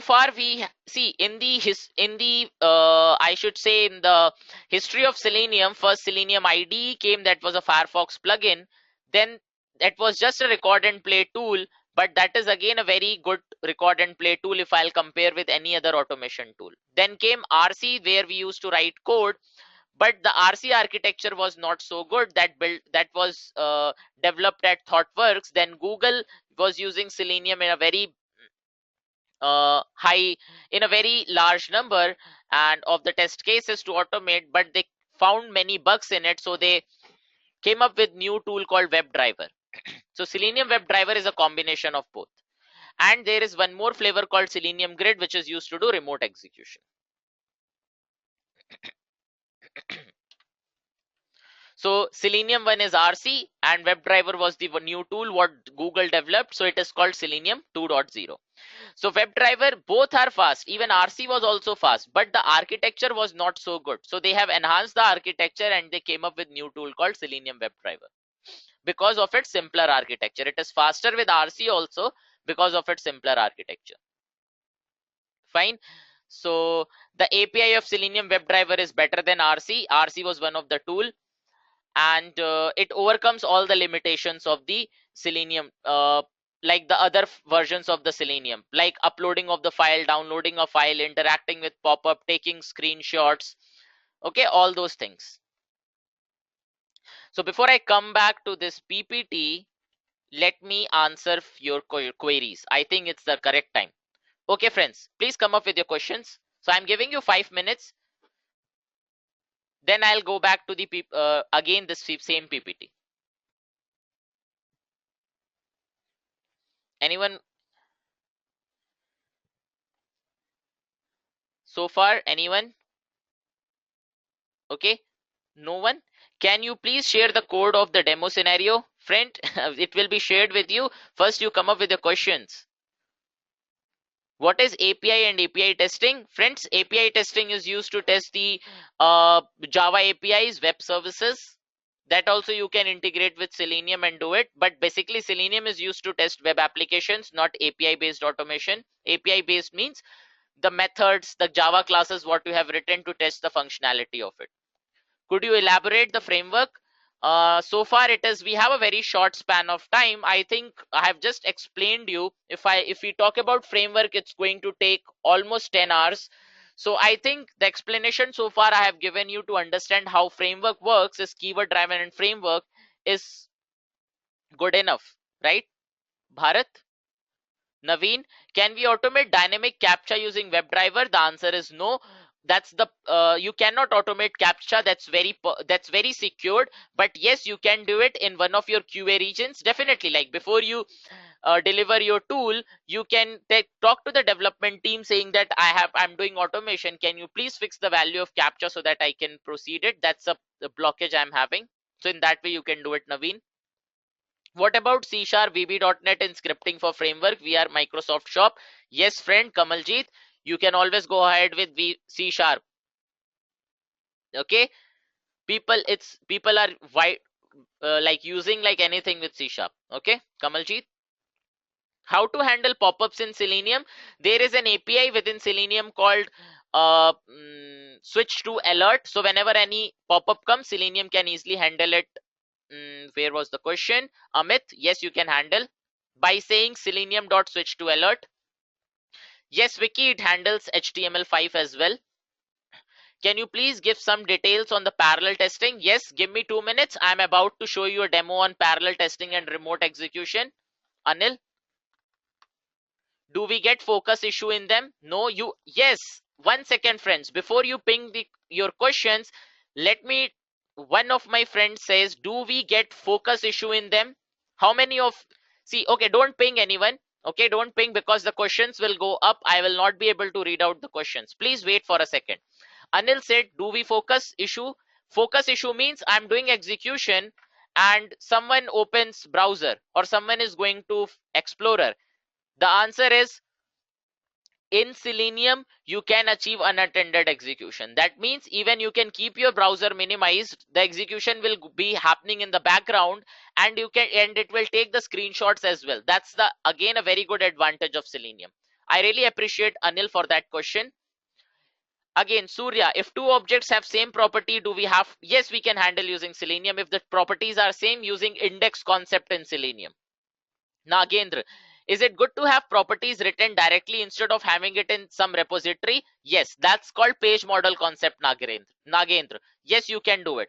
far we see in the I should say in the history of Selenium, first Selenium IDE came, that was a Firefox plugin. Then that was just a record and play tool, but that is again a very good record and play tool if I'll compare with any other automation tool. Then came RC where we used to write code, but the RC architecture was not so good. That was developed at ThoughtWorks. Then Google was using Selenium in a very high, in a very large number and of the test cases to automate, but they found many bugs in it, so they came up with new tool called WebDriver. So Selenium WebDriver is a combination of both, and there is one more flavor called Selenium Grid which is used to do remote execution. So Selenium 1 is RC and WebDriver was the new tool what Google developed, so it is called Selenium 2.0. So WebDriver, both are fast. Even RC was also fast, but the architecture was not so good. So they have enhanced the architecture and they came up with new tool called Selenium WebDriver. Because of its simpler architecture, it is faster with RC also, because of its simpler architecture. Fine. So the API of Selenium WebDriver is better than RC. RC was one of the tool, and it overcomes all the limitations of the Selenium, like the other versions of the Selenium, like uploading of the file, downloading a file, interacting with pop-up, taking screenshots, okay, all those things. So before I come back to this PPT, let me answer your queries. I think it's the correct time. Okay, friends, please come up with your questions. So I'm giving you 5 minutes. Then I'll go back to the again this same PPT. Anyone so far? Anyone? Okay, no one. Can you please share the code of the demo scenario, friend? It will be shared with you. First, you come up with the questions. What is API and API testing? Friends, API testing is used to test the Java APIs, web services. That also you can integrate with Selenium and do it. But basically, Selenium is used to test web applications, not API based automation. API based means the methods, the Java classes, what you have written to test the functionality of it. Could you elaborate the framework? So far it is, we have a very short span of time. I think I have just explained you. If we talk about framework, it's going to take almost 10 hours. So I think the explanation so far I have given you to understand how framework works is keyword driven and framework is good enough, right? Bharat? Naveen, can we automate dynamic captcha using WebDriver? The answer is no. That's the you cannot automate captcha. That's very secured. But yes, you can do it in one of your QA regions. Definitely, like before you deliver your tool, you can talk to the development team saying that I'm doing automation. Can you please fix the value of captcha so that I can proceed it? That's the blockage I'm having. So in that way, you can do it, Naveen. What about C Sharp, VB.NET and scripting for framework? We are Microsoft Shop. Yes, friend Kamaljeet, you can always go ahead with C Sharp. Okay, people are like using like anything with C Sharp. Okay, Kamaljeet. How to handle pop-ups in Selenium? There is an API within Selenium called switch to alert. So whenever any pop-up comes, Selenium can easily handle it. Where was the question? Amit, yes, you can handle by saying selenium.switch to alert. Yes, Vicky, it handles HTML5 as well. Can you please give some details on the parallel testing? Yes, give me 2 minutes. I'm about to show you a demo on parallel testing and remote execution. Anil, do we get focus issue in them? No, yes. 1 second, friends. Before you ping your questions, let me, one of my friends says, do we get focus issue in them? How many of, see, okay, don't ping anyone. Okay, don't ping because the questions will go up. I will not be able to read out the questions. Please wait for a second. Anil said, do we focus issue? Focus issue means I'm doing execution and someone opens browser or someone is going to Explorer. The answer is in Selenium, you can achieve unattended execution. That means even you can keep your browser minimized, the execution will be happening in the background and it will take the screenshots as well. That's the again a very good advantage of Selenium. I really appreciate Anil for that question. Again, Surya, if two objects have same property, do we have, yes, we can handle using Selenium if the properties are same using index concept in Selenium. Nagendra, is it good to have properties written directly instead of having it in some repository? Yes, that's called page model concept, Nagendra. Nagendra, yes, you can do it.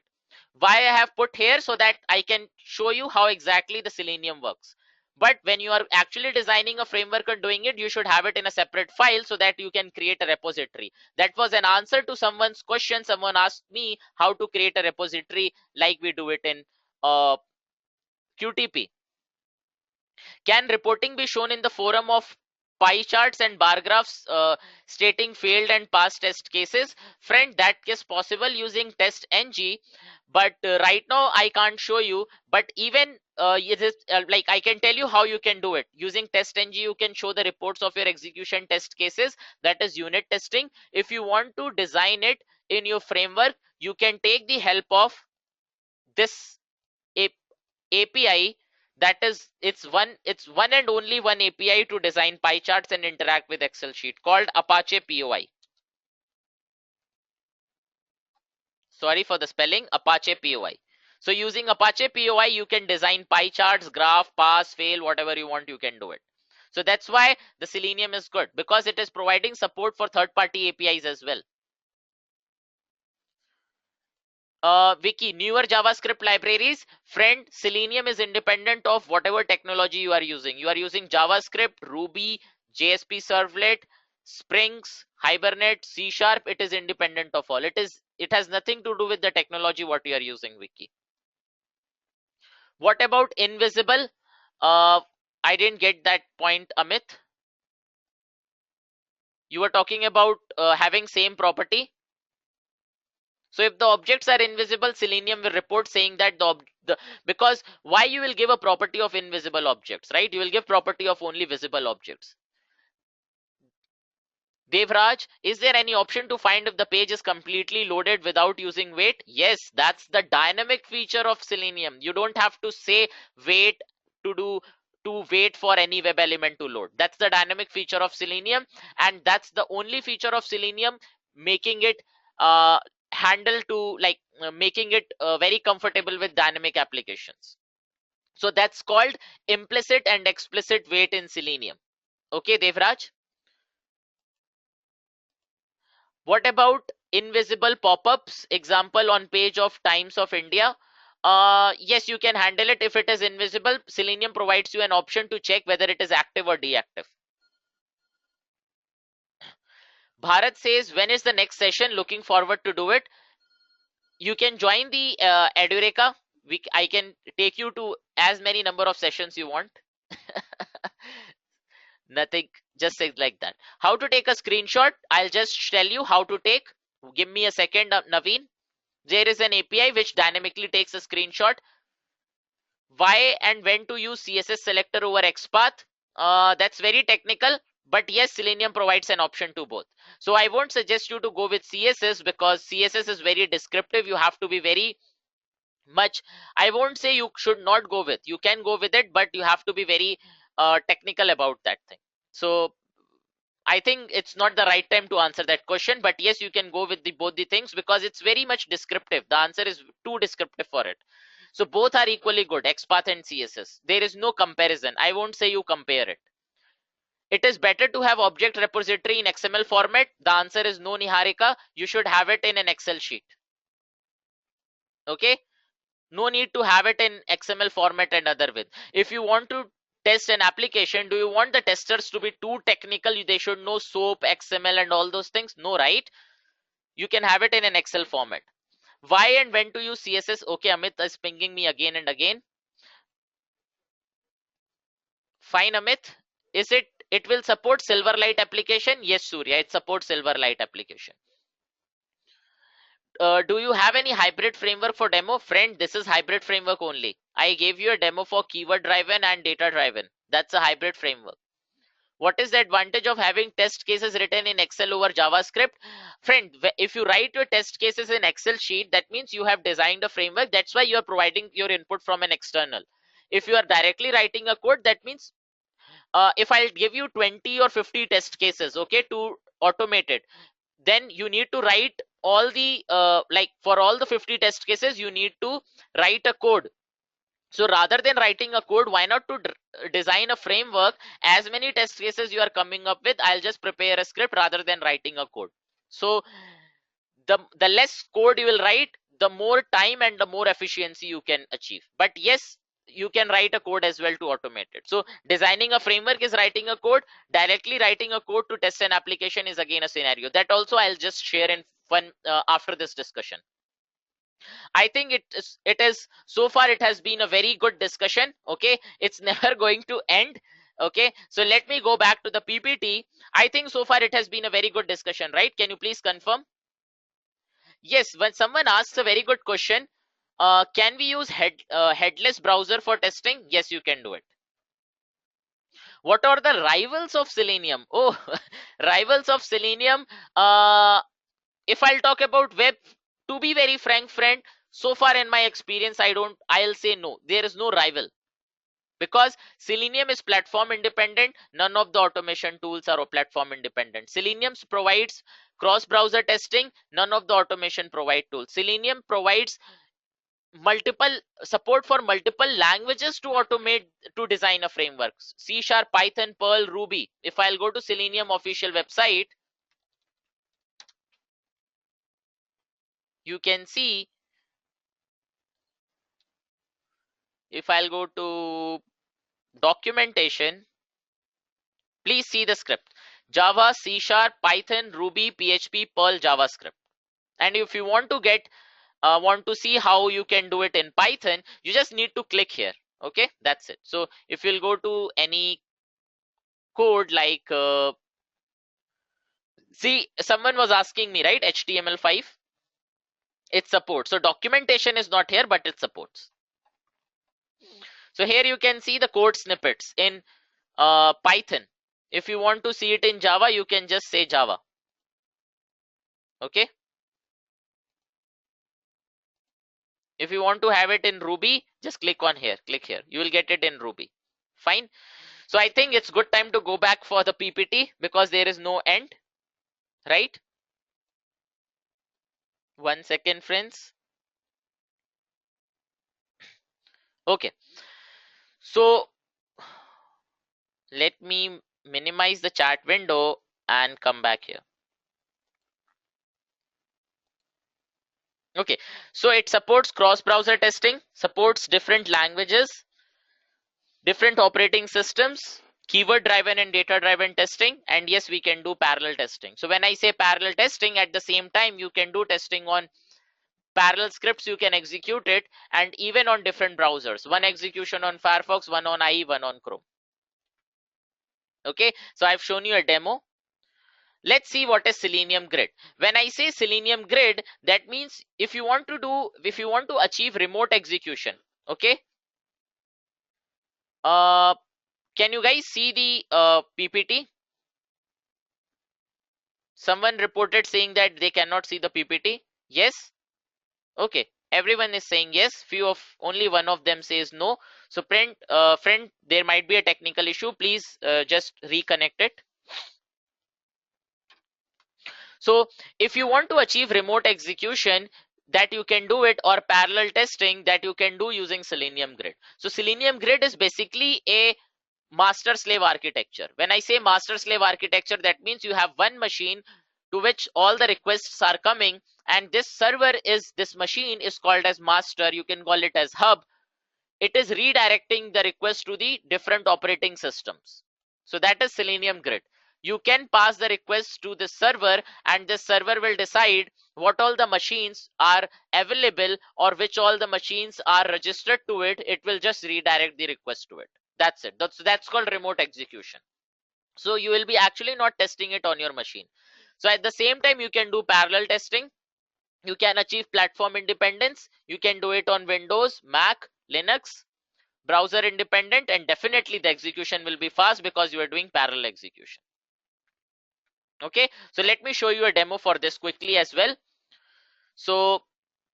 Why I have put here so that I can show you how exactly the Selenium works. But when you are actually designing a framework and doing it, you should have it in a separate file so that you can create a repository. That was an answer to someone's question. Someone asked me how to create a repository like we do it in QTP. Can reporting be shown in the forum of pie charts and bar graphs stating failed and past test cases? Friend, that is possible using test-ng, but right now I can't show you. But even it is, like I can tell you how you can do it. Using test-ng, you can show the reports of your execution test cases, that is unit testing. If you want to design it in your framework, you can take the help of this API It's one and only one API to design pie charts and interact with Excel sheet, called Apache POI. Sorry for the spelling, Apache POI. So using Apache POI, you can design pie charts, graph, pass, fail, whatever you want, you can do it. So that's why the Selenium is good, because it is providing support for third-party APIs as well. Vicky, newer JavaScript libraries. Friend, Selenium is independent of whatever technology you are using. You are using JavaScript, Ruby, JSP Servlet, Springs, Hibernate, C Sharp. It is independent of all. It has nothing to do with the technology what you are using, Vicky. What about invisible? I didn't get that point, Amit. You were talking about having same property. So if the objects are invisible, Selenium will report saying that because why you will give a property of invisible objects, right? You will give property of only visible objects. Devraj, is there any option to find if the page is completely loaded without using wait? Yes, that's the dynamic feature of Selenium. You don't have to say wait to wait for any web element to load. That's the dynamic feature of Selenium, and that's the only feature of Selenium making it uh, handle to like making it very comfortable with dynamic applications. So that's called implicit and explicit wait in Selenium. Okay, Devraj? What about invisible pop-ups? Example on page of Times of India. Yes, you can handle it if it is invisible. Selenium provides you an option to check whether it is active or deactive. Bharat says, when is the next session? Looking forward to do it. You can join the Edureka. I can take you to as many number of sessions you want. Nothing, just say like that. How to take a screenshot? I'll just tell you how to take. Give me a second, Naveen. There is an API which dynamically takes a screenshot. Why and when to use CSS selector over XPath? That's very technical, but yes, Selenium provides an option to both. So I won't suggest you to go with CSS because CSS is very descriptive. You have to be very much, I won't say you should not go with, you can go with it, but you have to be very technical about that thing. So I think it's not the right time to answer that question, but yes, you can go with both the things because it's very much descriptive. The answer is too descriptive for it. So both are equally good, XPath and CSS. There is no comparison. I won't say you compare it. It is better to have object repository in XML format. The answer is no, Niharika. You should have it in an Excel sheet. Okay. No need to have it in XML format and other with. If you want to test an application, do you want the testers to be too technical? They should know SOAP, XML and all those things? No, right? You can have it in an Excel format. Why and when to use CSS? Okay, Amit is pinging me again and again. Fine, Amit. It will support Silverlight application? Yes, Surya, it supports Silverlight application. Do you have any hybrid framework for demo? Friend, this is hybrid framework only. I gave you a demo for keyword driven and data driven. That's a hybrid framework. What is the advantage of having test cases written in Excel over JavaScript? Friend, if you write your test cases in Excel sheet, that means you have designed a framework. That's why you are providing your input from an external. If you are directly writing a code, that means if I'll give you 20 or 50 test cases, okay, to automate it, then you need to write all the like for all the 50 test cases you need to write a code. So rather than writing a code, why not to design a framework? As many test cases you are coming up with, I'll just prepare a script rather than writing a code. So the less code you will write, the more time and the more efficiency you can achieve. But yes, you can write a code as well to automate it. So designing a framework is writing a code. Directly writing a code to test an application is again a scenario. That also I'll just share in fun after this discussion. I think it is so far it has been a very good discussion. Okay, it's never going to end. Okay, so let me go back to the PPT. I think so far it has been a very good discussion, right? Can you please confirm? Yes, when someone asks a very good question, can we use headless browser for testing? Yes, you can do it. What are the rivals of Selenium? Oh, rivals of Selenium. If I'll talk about web, to be very frank, friend, so far in my experience, I'll say no. There is no rival. Because Selenium is platform independent, none of the automation tools are platform independent. Selenium provides cross-browser testing, none of the automation provide tools. Selenium provides multiple support for multiple languages to automate, to design a framework. C Sharp, Python, Perl, Ruby. If I'll go to Selenium official website, you can see, if I'll go to documentation, please see the script: Java, C Sharp, Python, Ruby, PHP, Perl, JavaScript. And if you want to get want to see how you can do it in Python, you just need to click here. Okay, that's it. So if you'll go to any code like see, someone was asking me, right, HTML5, it supports. So documentation is not here, but it supports. So here you can see the code snippets in Python. If you want to see it in Java, you can just say Java. Okay. If you want to have it in Ruby, just click on here, click here. You will get it in Ruby. Fine. So I think it's good time to go back for the PPT because there is no end, right? 1 second, friends. Okay. So let me minimize the chat window and come back here. Okay, so it supports cross-browser testing, supports different languages, different operating systems, keyword-driven and data-driven testing, and yes, we can do parallel testing. So when I say parallel testing, at the same time, you can do testing on parallel scripts, you can execute it, and even on different browsers. One execution on Firefox, one on IE, one on Chrome. Okay, so I've shown you a demo. Let's see what is Selenium Grid. When I say Selenium Grid, that means if you want to achieve remote execution, okay. Can you guys see the PPT? Someone reported saying that they cannot see the PPT. Yes. Okay. Everyone is saying yes. Only one of them says no. So friend, there might be a technical issue. Please just reconnect it. So if you want to achieve remote execution, that you can do it, or parallel testing that you can do using Selenium Grid. So Selenium Grid is basically a master slave architecture. When I say master slave architecture, that means you have one machine to which all the requests are coming, and this machine is called as master. You can call it as hub. It is redirecting the request to the different operating systems. So that is Selenium Grid. You can pass the request to the server, and the server will decide what all the machines are available or which all the machines are registered to it. It will just redirect the request to it. That's it. That's called remote execution. So you will be actually not testing it on your machine. So at the same time, you can do parallel testing. You can achieve platform independence. You can do it on Windows, Mac, Linux, browser independent, and definitely the execution will be fast because you are doing parallel execution. Okay, so let me show you a demo for this quickly as well. So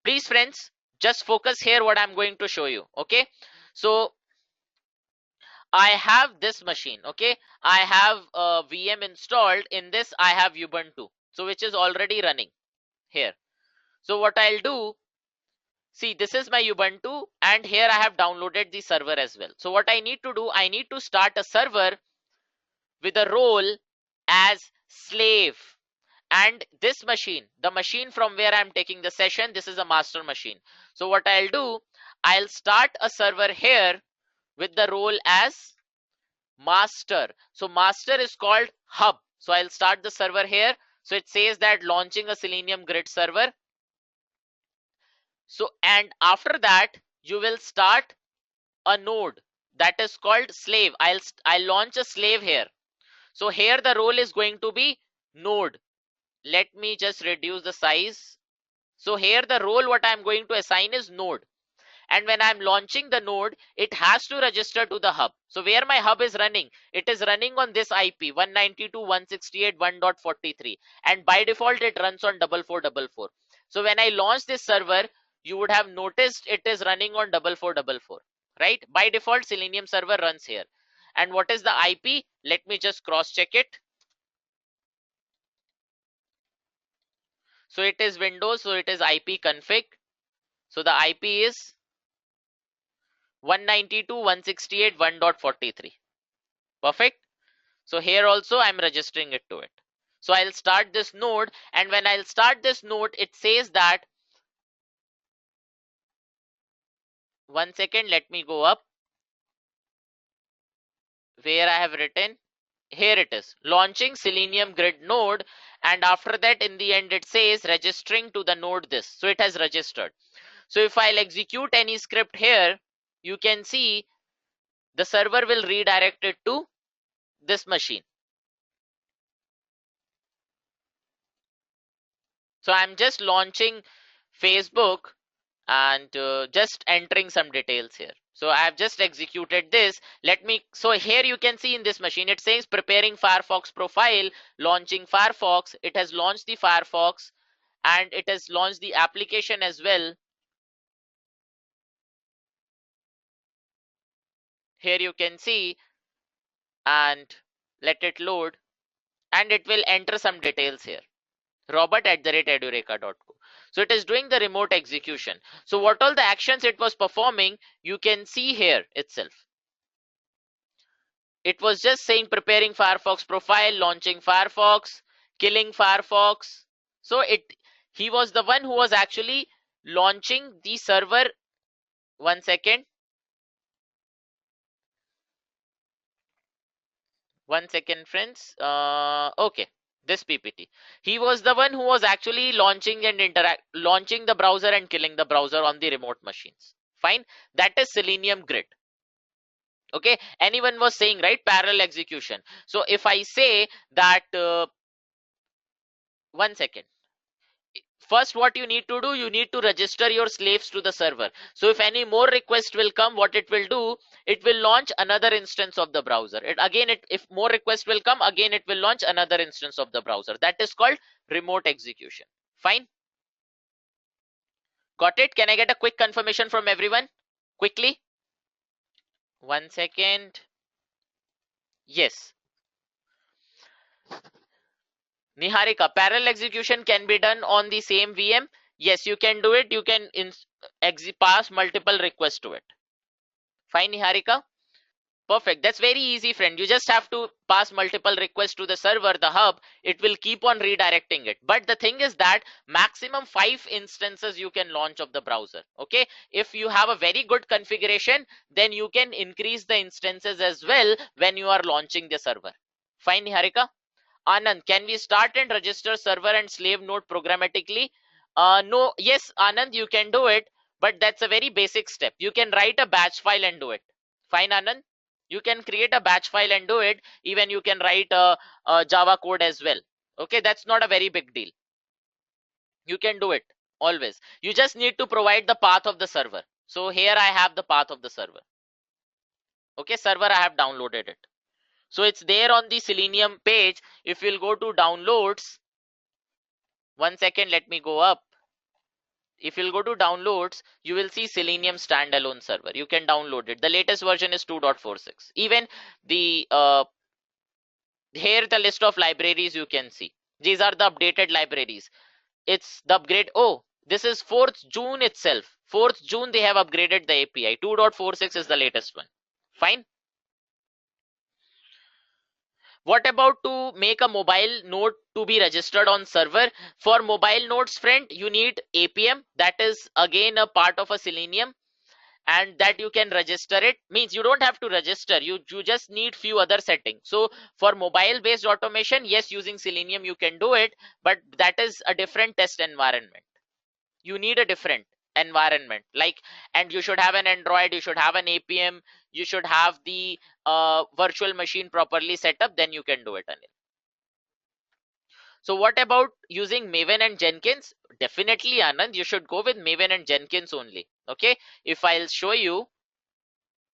please friends, just focus here what I'm going to show you. Okay, so I have this machine. Okay, I have a VM installed. In this I have Ubuntu, so which is already running here. So what I'll do, see, this is my Ubuntu, and here I have downloaded the server as well. So what I need to do, I need to start a server with a role as slave. And this machine, the machine from where I'm taking the session, this is a master machine. So what I'll do, I'll start a server here with the role as master. So master is called hub. So I'll start the server here. So it says that launching a Selenium Grid server. So, and after that, you will start a node that is called slave. I'll launch a slave here. So here the role is going to be node. Let me just reduce the size. So here the role what I'm going to assign is node. And when I'm launching the node, it has to register to the hub. So where my hub is running, it is running on this IP 192.168.1.43, and by default it runs on 4444. So when I launch this server, you would have noticed it is running on 4444, right? By default, Selenium server runs here. And what is the IP? Let me just cross check it. So it is Windows, so it is IP config. So the IP is 192.168.1.43. Perfect. So here also I'm registering it to it. So I'll start this node, and when I'll start this node, it says that, one second, let me go up where I have written. Here it is, launching Selenium Grid node, and after that in the end it says registering to the node this. So it has registered. So if I'll execute any script here, you can see the server will redirect it to this machine. So I'm just launching Facebook and just entering some details here. So I have just executed this. Let me, so here you can see in this machine, it says preparing Firefox profile, launching Firefox. It has launched the Firefox and it has launched the application as well. Here you can see, and let it load, and it will enter some details here. Robert@edureka.co. So it is doing the remote execution. So what all the actions it was performing, you can see here itself. It was just saying preparing Firefox profile, launching Firefox, killing Firefox. So he was the one who was actually launching the server. One second. One second, friends. Okay, this PPT. He was the one who was actually launching the browser and killing the browser on the remote machines. Fine. That is Selenium Grid. Okay. Anyone was saying, right? Parallel execution. So if I say that, one second. First, what you need to do, you need to register your slaves to the server. So if any more request will come, what it will do, it will launch another instance of the browser. If more requests will come, again it will launch another instance of the browser. That is called remote execution. Fine. Got it? Can I get a quick confirmation from everyone quickly? One second. Yes. Niharika, parallel execution can be done on the same VM. Yes, you can do it. You can pass multiple requests to it. Fine, Niharika. Perfect. That's very easy, friend. You just have to pass multiple requests to the server, the hub. It will keep on redirecting it. But the thing is that maximum 5 instances you can launch of the browser. Okay. If you have a very good configuration, then you can increase the instances as well when you are launching the server. Fine, Niharika. Anand, can we start and register server and slave node programmatically? No. Yes, Anand, you can do it, but that's a very basic step. You can write a batch file and do it. Fine, Anand. You can create a batch file and do it. Even you can write a Java code as well. Okay, that's not a very big deal. You can do it always. You just need to provide the path of the server. So here I have the path of the server. Okay, server, I have downloaded it. So it's there on the Selenium page. If you'll go to downloads, one second, let me go up. If you'll go to downloads, you will see Selenium standalone server. You can download it. The latest version is 2.46. Even the here the list of libraries you can see. These are the updated libraries. It's the upgrade. Oh, this is 4th June itself. 4th June they have upgraded the API. 2.46 is the latest one. Fine. What about to make a mobile node to be registered on server? For mobile nodes, friend, you need APM. That is again a part of a Selenium, and that you can register it. Means you don't have to register. You just need few other settings. So for mobile based automation, yes, using Selenium you can do it, but that is a different test environment. You need a different environment, like, and you should have an Android, you should have an APM, you should have the virtual machine properly set up, then you can do it, Anil. So what about using Maven and Jenkins? Definitely, Anand, you should go with Maven and Jenkins only. Okay, if I'll show you,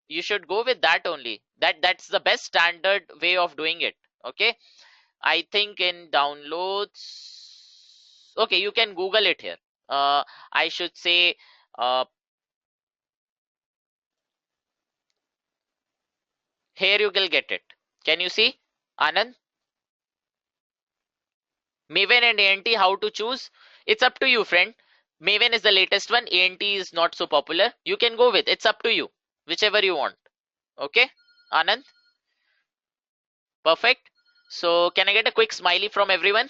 you should go with that only. That's the best standard way of doing it. Okay, I think in downloads, okay, you can Google it here. I should say, uh, Here you will get it. Can you see, Anand? Maven and ANT, how to choose? It's up to you, friend. Maven is the latest one. ANT is not so popular. You can go with. It's up to you. Whichever you want. Okay, Anand? Perfect. So can I get a quick smiley from everyone?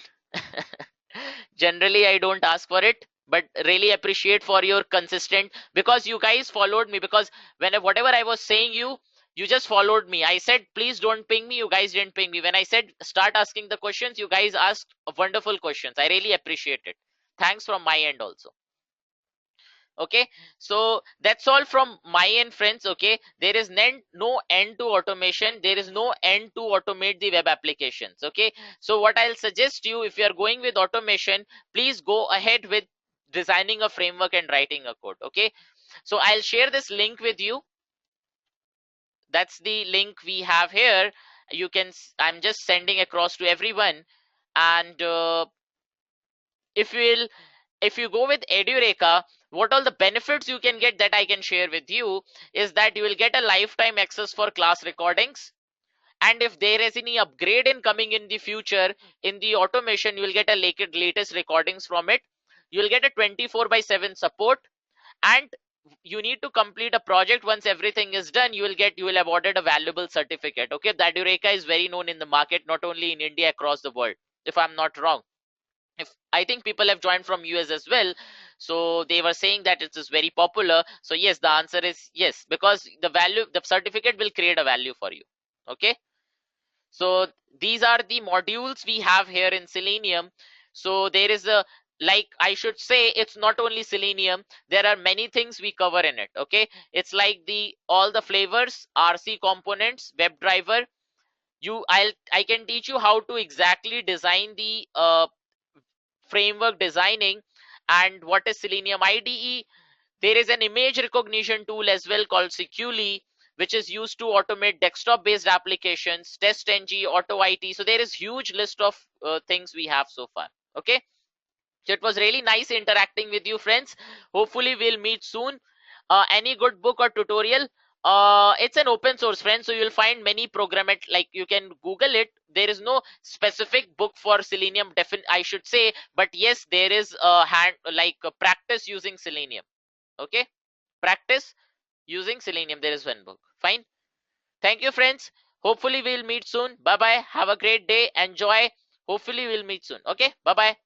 Generally, I don't ask for it, but really appreciate for your consistent, because you guys followed me, because whatever I was saying, you just followed me. I said, please don't ping me. You guys didn't ping me. When I said start asking the questions, you guys asked wonderful questions. I really appreciate it. Thanks from my end also. Okay, so that's all from my end, friends. Okay, there is no end to automation. There is no end to automate the web applications. Okay, so what I'll suggest you, if you are going with automation, please go ahead with designing a framework and writing a code. Okay, so I'll share this link with you. That's the link we have here. You can, I'm just sending across to everyone. And if you go with Edureka, what all the benefits you can get that I can share with you is that you will get a lifetime access for class recordings. And if there is any upgrade in coming in the future in the automation, you will get a latest recordings from it. You will get a 24/7 support, and you need to complete a project. Once everything is done, you will awarded a valuable certificate. Okay, that Eureka is very known in the market, not only in India, across the world, if I'm not wrong. If I think people have joined from US as well, so they were saying that it is very popular. So yes, the answer is yes, because the certificate will create a value for you. Okay, so these are the modules we have here in Selenium. So there is a, like, I should say, it's not only Selenium, there are many things we cover in it. Okay, it's like the all the flavors, RC components, WebDriver. I can teach you how to exactly design the framework designing, and what is Selenium IDE. There is an image recognition tool as well called Seculi, which is used to automate desktop based applications, TestNG, AutoIT. So there is huge list of things we have so far. Okay, so it was really nice interacting with you, friends. Hopefully we'll meet soon. Any good book or tutorial, it's an open source, friend, so you'll find many program it, like you can Google it. There is no specific book for Selenium, I should say, but yes, there is a practice using Selenium. Okay, practice using Selenium, there is one book. Fine. Thank you, friends. Hopefully we'll meet soon. Bye bye. Have a great day. Enjoy. Hopefully we'll meet soon. Okay, bye bye.